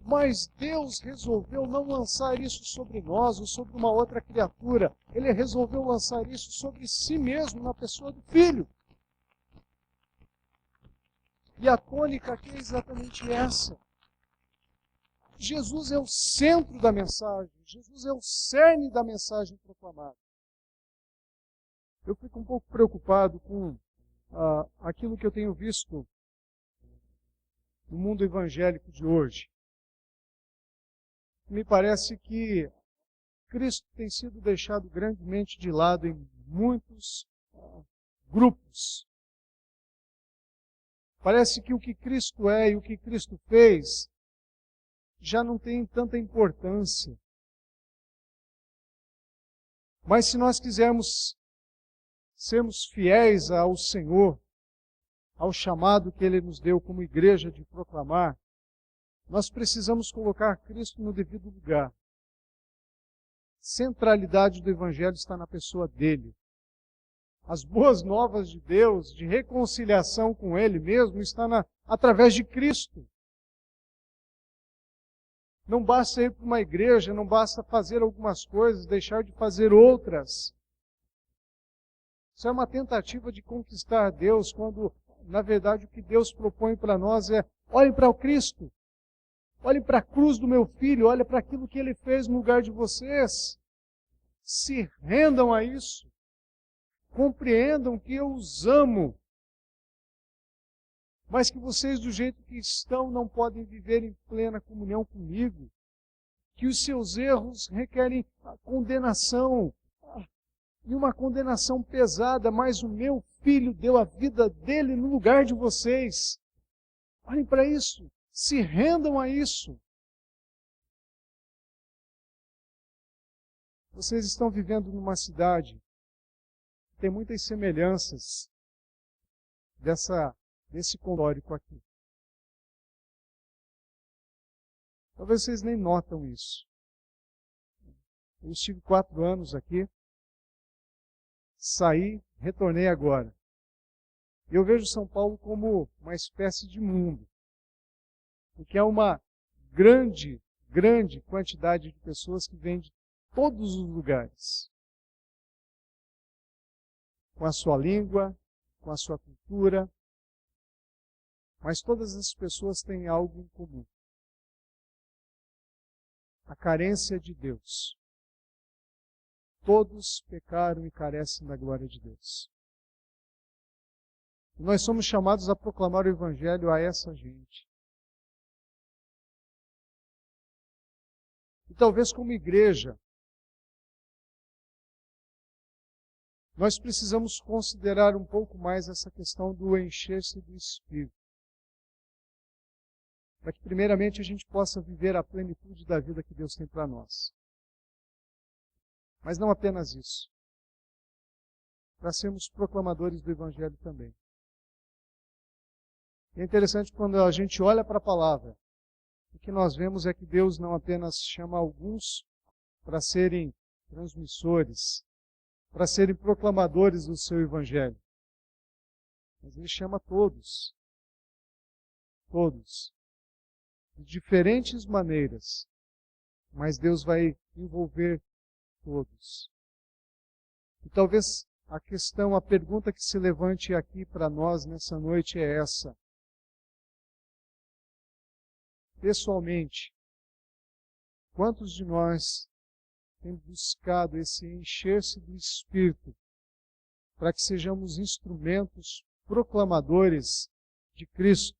Mas Deus resolveu não lançar isso sobre nós ou sobre uma outra criatura. Ele resolveu lançar isso sobre si mesmo, na pessoa do Filho. E a tônica aqui é exatamente essa. Jesus é o centro da mensagem. Jesus é o cerne da mensagem proclamada. Eu fico um pouco preocupado com aquilo que eu tenho visto no mundo evangélico de hoje. Me parece que Cristo tem sido deixado grandemente de lado em muitos grupos. Parece que o que Cristo é e o que Cristo fez já não tem tanta importância. Mas se nós quisermos sermos fiéis ao Senhor, ao chamado que Ele nos deu como igreja de proclamar, nós precisamos colocar Cristo no devido lugar. Centralidade do Evangelho está na pessoa dele. As boas novas de Deus, de reconciliação com Ele mesmo, está através de Cristo. Não basta ir para uma igreja, não basta fazer algumas coisas, deixar de fazer outras. Isso é uma tentativa de conquistar Deus, quando, na verdade, o que Deus propõe para nós é: olhem para o Cristo. Olhem para a cruz do meu filho, olhem para aquilo que ele fez no lugar de vocês. Se rendam a isso. Compreendam que eu os amo. Mas que vocês, do jeito que estão, não podem viver em plena comunhão comigo. Que os seus erros requerem a condenação. E uma condenação pesada, mas o meu filho deu a vida dele no lugar de vocês. Olhem para isso. Se rendam a isso. Vocês estão vivendo numa cidade que tem muitas semelhanças desse condórico aqui. Talvez vocês nem notam isso. Eu estive 4 anos aqui, saí, retornei agora. Eu vejo São Paulo como uma espécie de mundo, porque é uma grande, grande quantidade de pessoas que vêm de todos os lugares, com a sua língua, com a sua cultura, mas todas as pessoas têm algo em comum: a carência de Deus. Todos pecaram e carecem da glória de Deus. E nós somos chamados a proclamar o Evangelho a essa gente. E talvez como igreja, nós precisamos considerar um pouco mais essa questão do encher-se do Espírito. Para que primeiramente a gente possa viver a plenitude da vida que Deus tem para nós. Mas não apenas isso. Para sermos proclamadores do Evangelho também. E é interessante quando a gente olha para a palavra, o que nós vemos é que Deus não apenas chama alguns para serem transmissores, para serem proclamadores do seu Evangelho, mas Ele chama todos. Todos. De diferentes maneiras, mas Deus vai envolver todos. E talvez a pergunta que se levante aqui para nós nessa noite é essa. Pessoalmente, quantos de nós têm buscado esse encher-se do Espírito para que sejamos instrumentos proclamadores de Cristo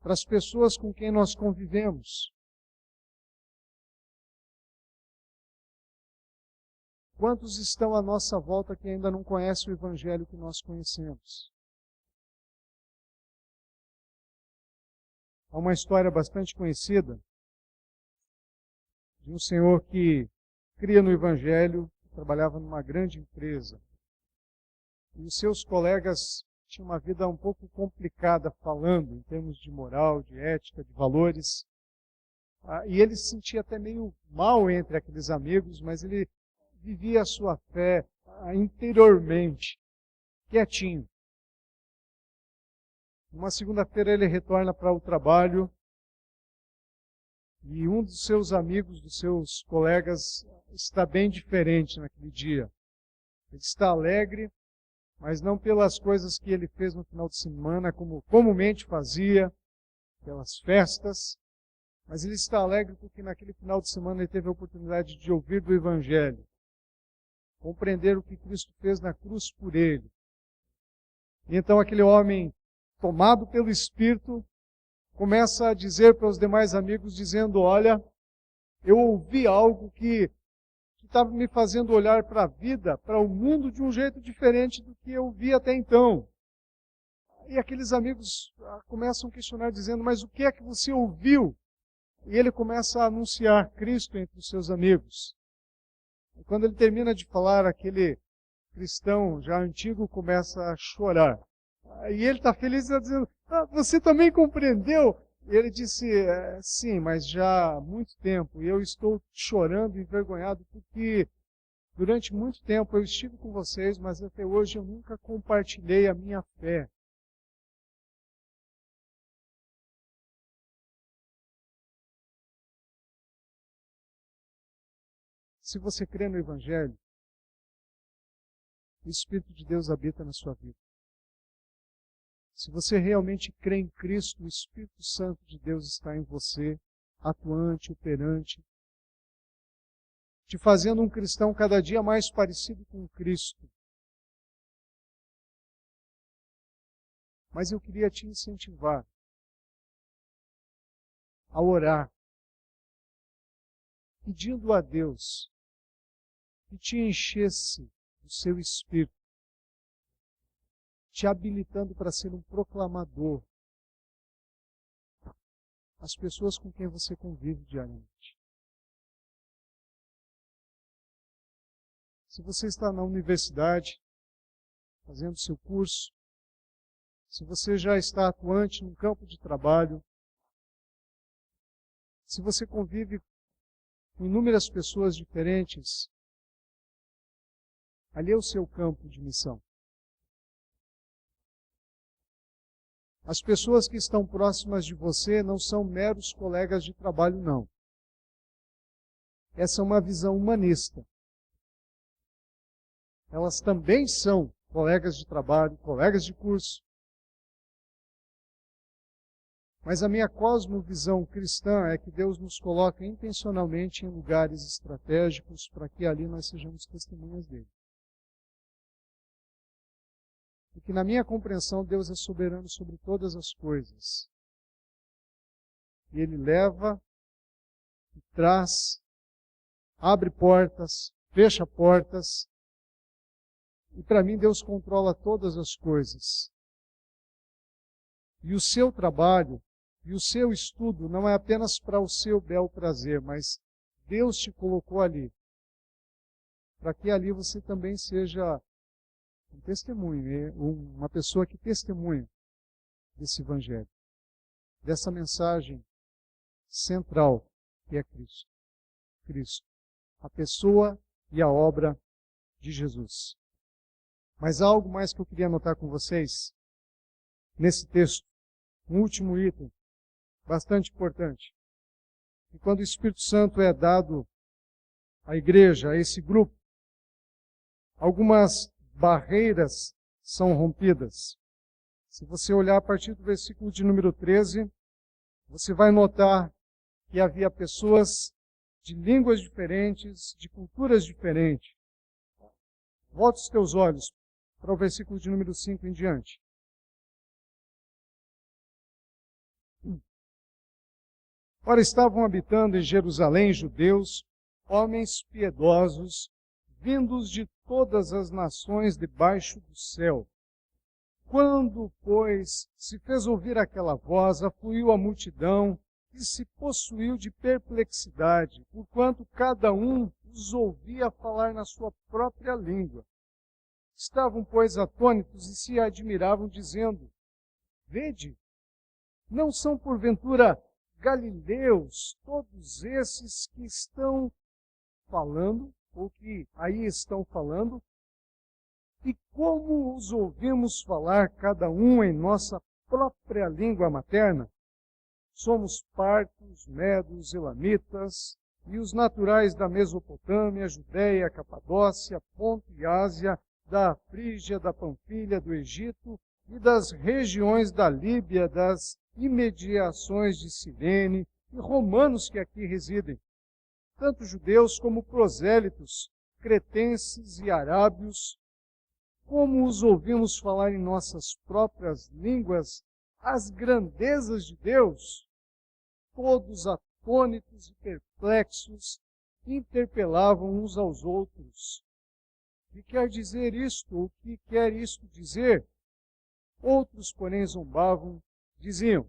para as pessoas com quem nós convivemos? Quantos estão à nossa volta que ainda não conhecem o Evangelho que nós conhecemos? Há uma história bastante conhecida de um senhor que cria no Evangelho, trabalhava numa grande empresa. E os seus colegas tinham uma vida um pouco complicada falando, em termos de moral, de ética, de valores. E ele se sentia até meio mal entre aqueles amigos, mas ele vivia a sua fé interiormente, quietinho. Uma segunda-feira ele retorna para o trabalho e um dos seus amigos, dos seus colegas, está bem diferente naquele dia. Ele está alegre, mas não pelas coisas que ele fez no final de semana, como comumente fazia, pelas festas, mas ele está alegre porque naquele final de semana ele teve a oportunidade de ouvir do Evangelho, compreender o que Cristo fez na cruz por ele. E então aquele homem, tomado pelo Espírito, começa a dizer para os demais amigos, dizendo: olha, eu ouvi algo que estava me fazendo olhar para a vida, para o mundo, de um jeito diferente do que eu vi até então. E aqueles amigos começam a questionar, dizendo: mas o que é que você ouviu? E ele começa a anunciar Cristo entre os seus amigos. E quando ele termina de falar, aquele cristão já antigo começa a chorar. E ele está feliz, está dizendo: você também compreendeu? E ele disse: sim, mas já há muito tempo. E eu estou chorando, envergonhado, porque durante muito tempo eu estive com vocês, mas até hoje eu nunca compartilhei a minha fé. Se você crê no Evangelho, o Espírito de Deus habita na sua vida. Se você realmente crê em Cristo, o Espírito Santo de Deus está em você, atuante, operante, te fazendo um cristão cada dia mais parecido com Cristo. Mas eu queria te incentivar a orar, pedindo a Deus que te enchesse do seu Espírito, te habilitando para ser um proclamador, as pessoas com quem você convive diariamente. Se você está na universidade, fazendo seu curso, se você já está atuante no campo de trabalho, se você convive com inúmeras pessoas diferentes, ali é o seu campo de missão. As pessoas que estão próximas de você não são meros colegas de trabalho, não. Essa é uma visão humanista. Elas também são colegas de trabalho, colegas de curso. Mas a minha cosmovisão cristã é que Deus nos coloca intencionalmente em lugares estratégicos para que ali nós sejamos testemunhas dele. Porque na minha compreensão, Deus é soberano sobre todas as coisas. E Ele leva, traz, abre portas, fecha portas. E para mim, Deus controla todas as coisas. E o seu trabalho e o seu estudo não é apenas para o seu bel prazer, mas Deus te colocou ali, para que ali você também seja um testemunho, uma pessoa que testemunha desse Evangelho, dessa mensagem central que é Cristo. Cristo, a pessoa e a obra de Jesus. Mas há algo mais que eu queria anotar com vocês nesse texto, um último item, bastante importante. E quando o Espírito Santo é dado à igreja, a esse grupo, algumas barreiras são rompidas. Se você olhar a partir do versículo de número 13, você vai notar que havia pessoas de línguas diferentes, de culturas diferentes. Volte os teus olhos para o versículo de número 5 em diante. Ora, estavam habitando em Jerusalém judeus, homens piedosos, vindos de todas as nações debaixo do céu. Quando, pois, se fez ouvir aquela voz, afluiu a multidão e se possuiu de perplexidade, porquanto cada um os ouvia falar na sua própria língua. Estavam, pois, atônitos e se admiravam, dizendo: Vede, não são porventura galileus todos esses que estão falando, ou que aí estão falando? E como os ouvimos falar cada um em nossa própria língua materna? Somos partos, medos, elamitas, e os naturais da Mesopotâmia, Judéia, Capadócia, Ponto e Ásia, da Frígia, da Panfilha, do Egito e das regiões da Líbia, das imediações de Cirene, e romanos que aqui residem, tanto judeus como prosélitos, cretenses e arábios, como os ouvimos falar em nossas próprias línguas as grandezas de Deus, todos atônitos e perplexos, interpelavam uns aos outros. O que quer dizer isto? O que quer isto dizer? Outros, porém, zombavam, diziam: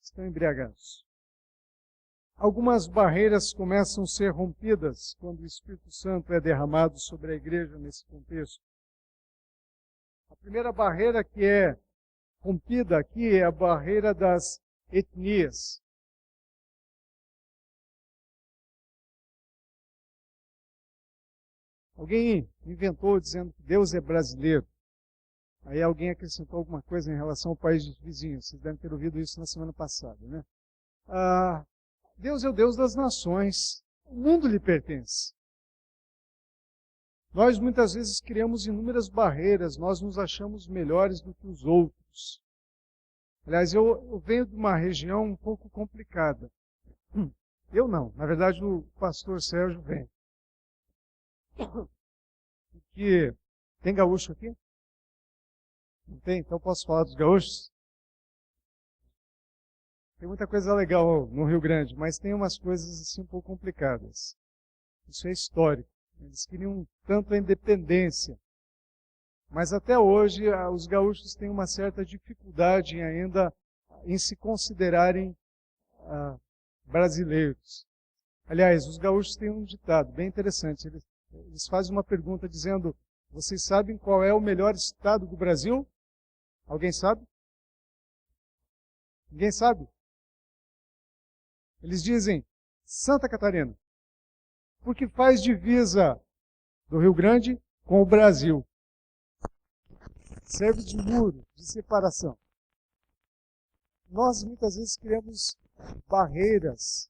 estão embriagados. Algumas barreiras começam a ser rompidas quando o Espírito Santo é derramado sobre a igreja nesse contexto. A primeira barreira que é rompida aqui é a barreira das etnias. Alguém inventou dizendo que Deus é brasileiro. Aí alguém acrescentou alguma coisa em relação ao país vizinho. Vocês devem ter ouvido isso na semana passada, né? Deus é o Deus das nações. O mundo lhe pertence. Nós muitas vezes criamos inúmeras barreiras. Nós nos achamos melhores do que os outros. Aliás, eu venho de uma região um pouco complicada. Eu não. Na verdade, o pastor Sérgio vem. Porque tem gaúcho aqui? Não tem? Então posso falar dos gaúchos? Tem muita coisa legal no Rio Grande, mas tem umas coisas assim um pouco complicadas. Isso é histórico. Eles queriam tanto a independência. Mas até hoje os gaúchos têm uma certa dificuldade ainda em se considerarem brasileiros. Aliás, os gaúchos têm um ditado bem interessante. Eles fazem uma pergunta dizendo: vocês sabem qual é o melhor estado do Brasil? Alguém sabe? Ninguém sabe? Eles dizem Santa Catarina, porque faz divisa do Rio Grande com o Brasil. Serve de muro, de separação. Nós muitas vezes criamos barreiras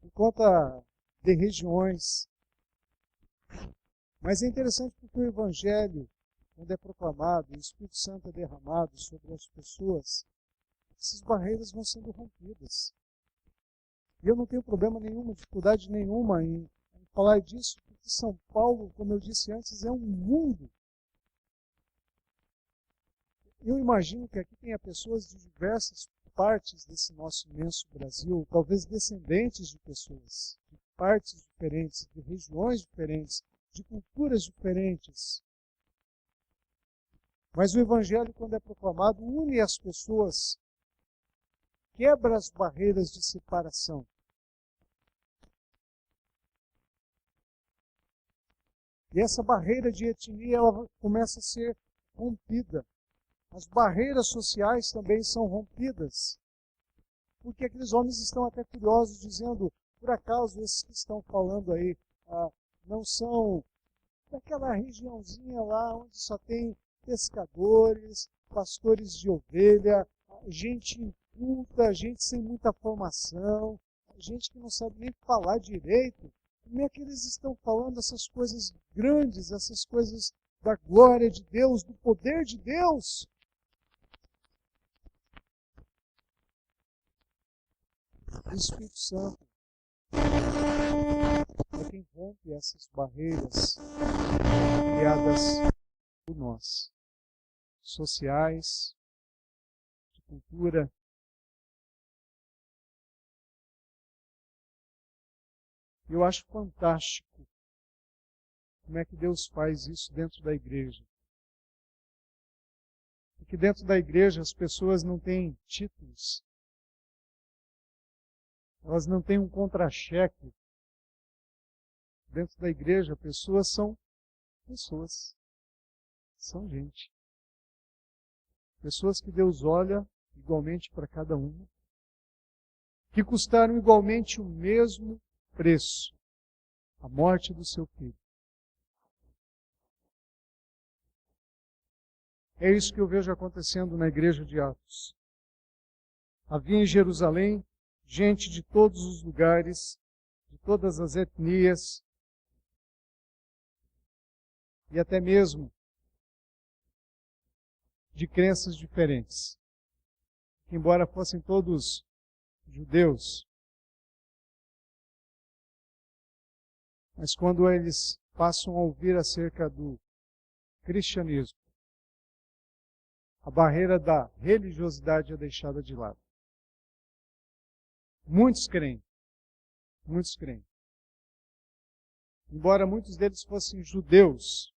por conta de regiões. Mas é interessante porque o Evangelho, quando é proclamado, o Espírito Santo é derramado sobre as pessoas, essas barreiras vão sendo rompidas. E eu não tenho problema nenhuma, dificuldade nenhuma em falar disso, porque São Paulo, como eu disse antes, é um mundo. Eu imagino que aqui tenha pessoas de diversas partes desse nosso imenso Brasil, talvez descendentes de pessoas, de partes diferentes, de regiões diferentes, de culturas diferentes. Mas o Evangelho, quando é proclamado, une as pessoas, quebra as barreiras de separação. E essa barreira de etnia ela começa a ser rompida. As barreiras sociais também são rompidas. Porque aqueles homens estão até curiosos, dizendo, por acaso esses que estão falando aí não são daquela regiãozinha lá onde só tem pescadores, pastores de ovelha, gente inculta, gente sem muita formação, gente que não sabe nem falar direito. Como é que eles estão falando essas coisas grandes, essas coisas da glória de Deus, do poder de Deus? O Espírito Santo é quem rompe essas barreiras criadas por nós, sociais, de cultura. Eu acho fantástico como é que Deus faz isso dentro da igreja. Porque dentro da igreja as pessoas não têm títulos. Elas não têm um contra-cheque. Dentro da igreja, pessoas são pessoas. São gente. Pessoas que Deus olha igualmente para cada uma. Que custaram igualmente o mesmo preço. A morte do seu filho. É isso que eu vejo acontecendo na igreja de Atos. Havia em Jerusalém gente de todos os lugares, de todas as etnias, e até mesmo de crenças diferentes. Embora fossem todos judeus, mas quando eles passam a ouvir acerca do cristianismo, a barreira da religiosidade é deixada de lado. Muitos creem. Muitos creem. Embora muitos deles fossem judeus,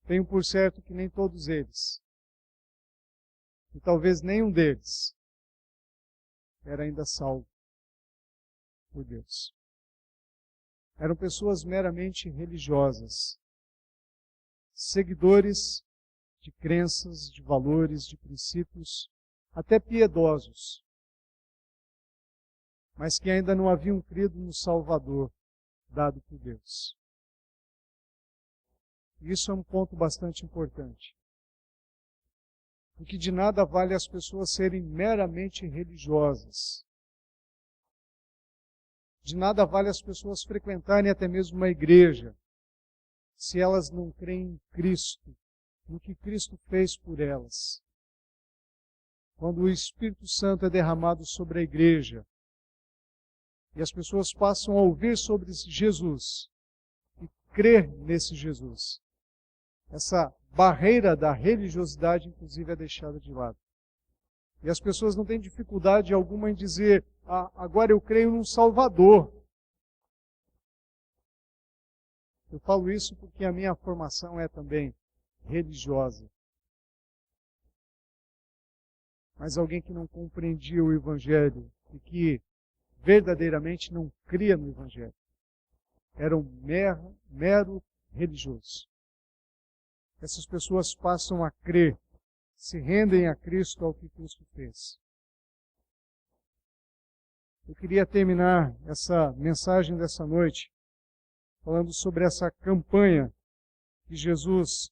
tenho por certo que nem todos eles, e talvez nenhum deles, era ainda salvo por Deus. Eram pessoas meramente religiosas, seguidores de crenças, de valores, de princípios, até piedosos, mas que ainda não haviam crido no Salvador dado por Deus. Isso é um ponto bastante importante. Porque de nada vale as pessoas serem meramente religiosas. De nada vale as pessoas frequentarem até mesmo uma igreja, se elas não creem em Cristo, no que Cristo fez por elas. Quando o Espírito Santo é derramado sobre a igreja, e as pessoas passam a ouvir sobre Jesus, e crer nesse Jesus, essa barreira da religiosidade, inclusive, é deixada de lado. E as pessoas não têm dificuldade alguma em dizer, agora eu creio num Salvador. Eu falo isso porque a minha formação é também religiosa. mas alguém que não compreendia o Evangelho e que verdadeiramente não cria no Evangelho. Era um mero religioso. Essas pessoas passam a crer, se rendem a Cristo, ao que Cristo fez. Eu queria terminar essa mensagem dessa noite falando sobre essa campanha que Jesus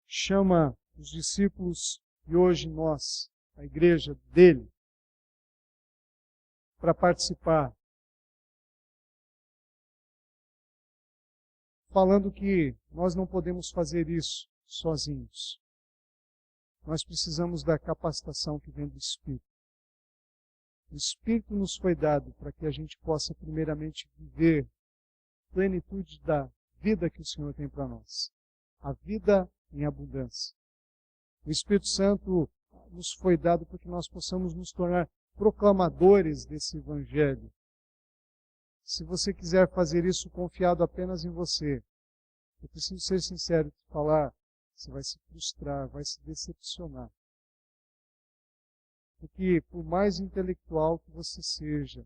chama os discípulos e hoje nós, a igreja dele, para participar. Falando que nós não podemos fazer isso sozinhos. Nós precisamos da capacitação que vem do Espírito. O Espírito nos foi dado para que a gente possa primeiramente viver a plenitude da vida que o Senhor tem para nós. A vida em abundância. O Espírito Santo nos foi dado para que nós possamos nos tornar proclamadores desse Evangelho. Se você quiser fazer isso confiado apenas em você, eu preciso ser sincero e te falar, você vai se frustrar, vai se decepcionar. Porque por mais intelectual que você seja,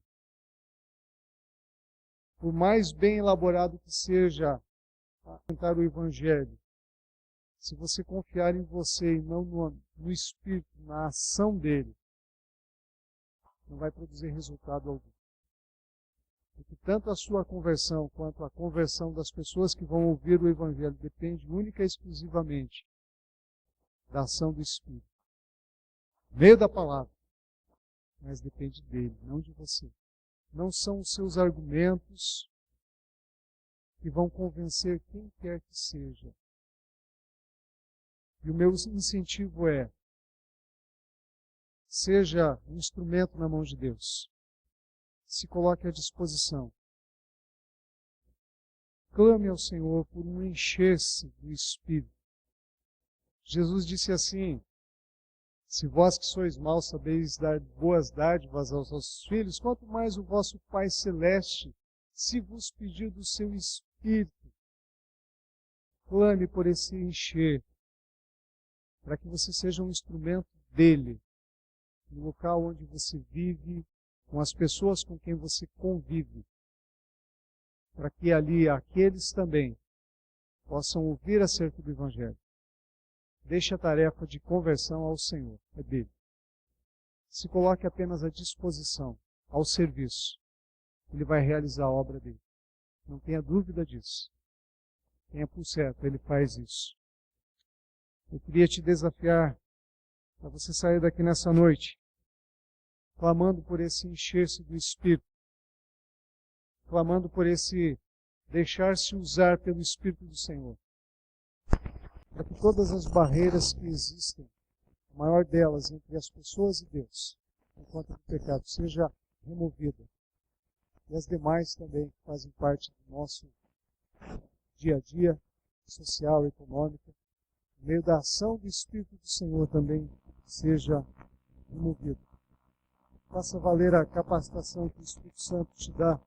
por mais bem elaborado que seja a cantar o Evangelho, se você confiar em você e não no Espírito, na ação dele, não vai produzir resultado algum. Porque tanto a sua conversão quanto a conversão das pessoas que vão ouvir o Evangelho depende única e exclusivamente da ação do Espírito. Meio da palavra, mas depende dele, não de você. Não são os seus argumentos que vão convencer quem quer que seja. E o meu incentivo é, seja um instrumento na mão de Deus. Se coloque à disposição. Clame ao Senhor por um encher-se do Espírito. Jesus disse assim, se vós que sois maus sabeis dar boas dádivas aos vossos filhos, quanto mais o vosso Pai Celeste, se vos pedir do seu Espírito. Clame por esse encher, para que você seja um instrumento dele, no local onde você vive, com as pessoas com quem você convive, para que ali aqueles também possam ouvir acerca do Evangelho. Deixe a tarefa de conversão ao Senhor, é dele. Se coloque apenas à disposição, ao serviço. Ele vai realizar a obra dele. Não tenha dúvida disso. Tenha por certo, ele faz isso. Eu queria te desafiar para você sair daqui nessa noite, clamando por esse encher-se do Espírito, clamando por esse deixar-se usar pelo Espírito do Senhor, para que todas as barreiras que existem, a maior delas entre as pessoas e Deus, enquanto o pecado, seja removida, e as demais também que fazem parte do nosso dia a dia, social, econômico, no meio da ação do Espírito do Senhor também seja removida. Faça valer a capacitação que o Espírito Santo te dá.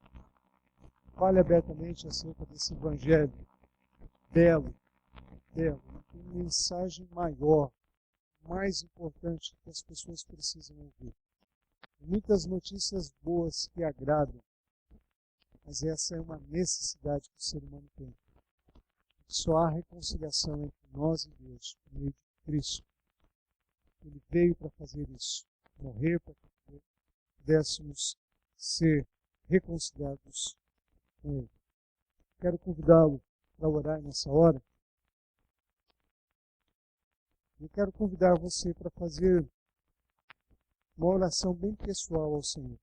Fale abertamente acerca desse Evangelho belo, belo. Tem uma mensagem maior, mais importante que as pessoas precisam ouvir. Muitas notícias boas que agradam, mas essa é uma necessidade que o ser humano tem. Só há reconciliação entre nós e Deus por meio de Cristo. Ele veio para fazer isso, morrer para que pudéssemos ser reconciliados com Ele. Quero convidá-lo para orar nessa hora. Eu quero convidar você para fazer uma oração bem pessoal ao Senhor.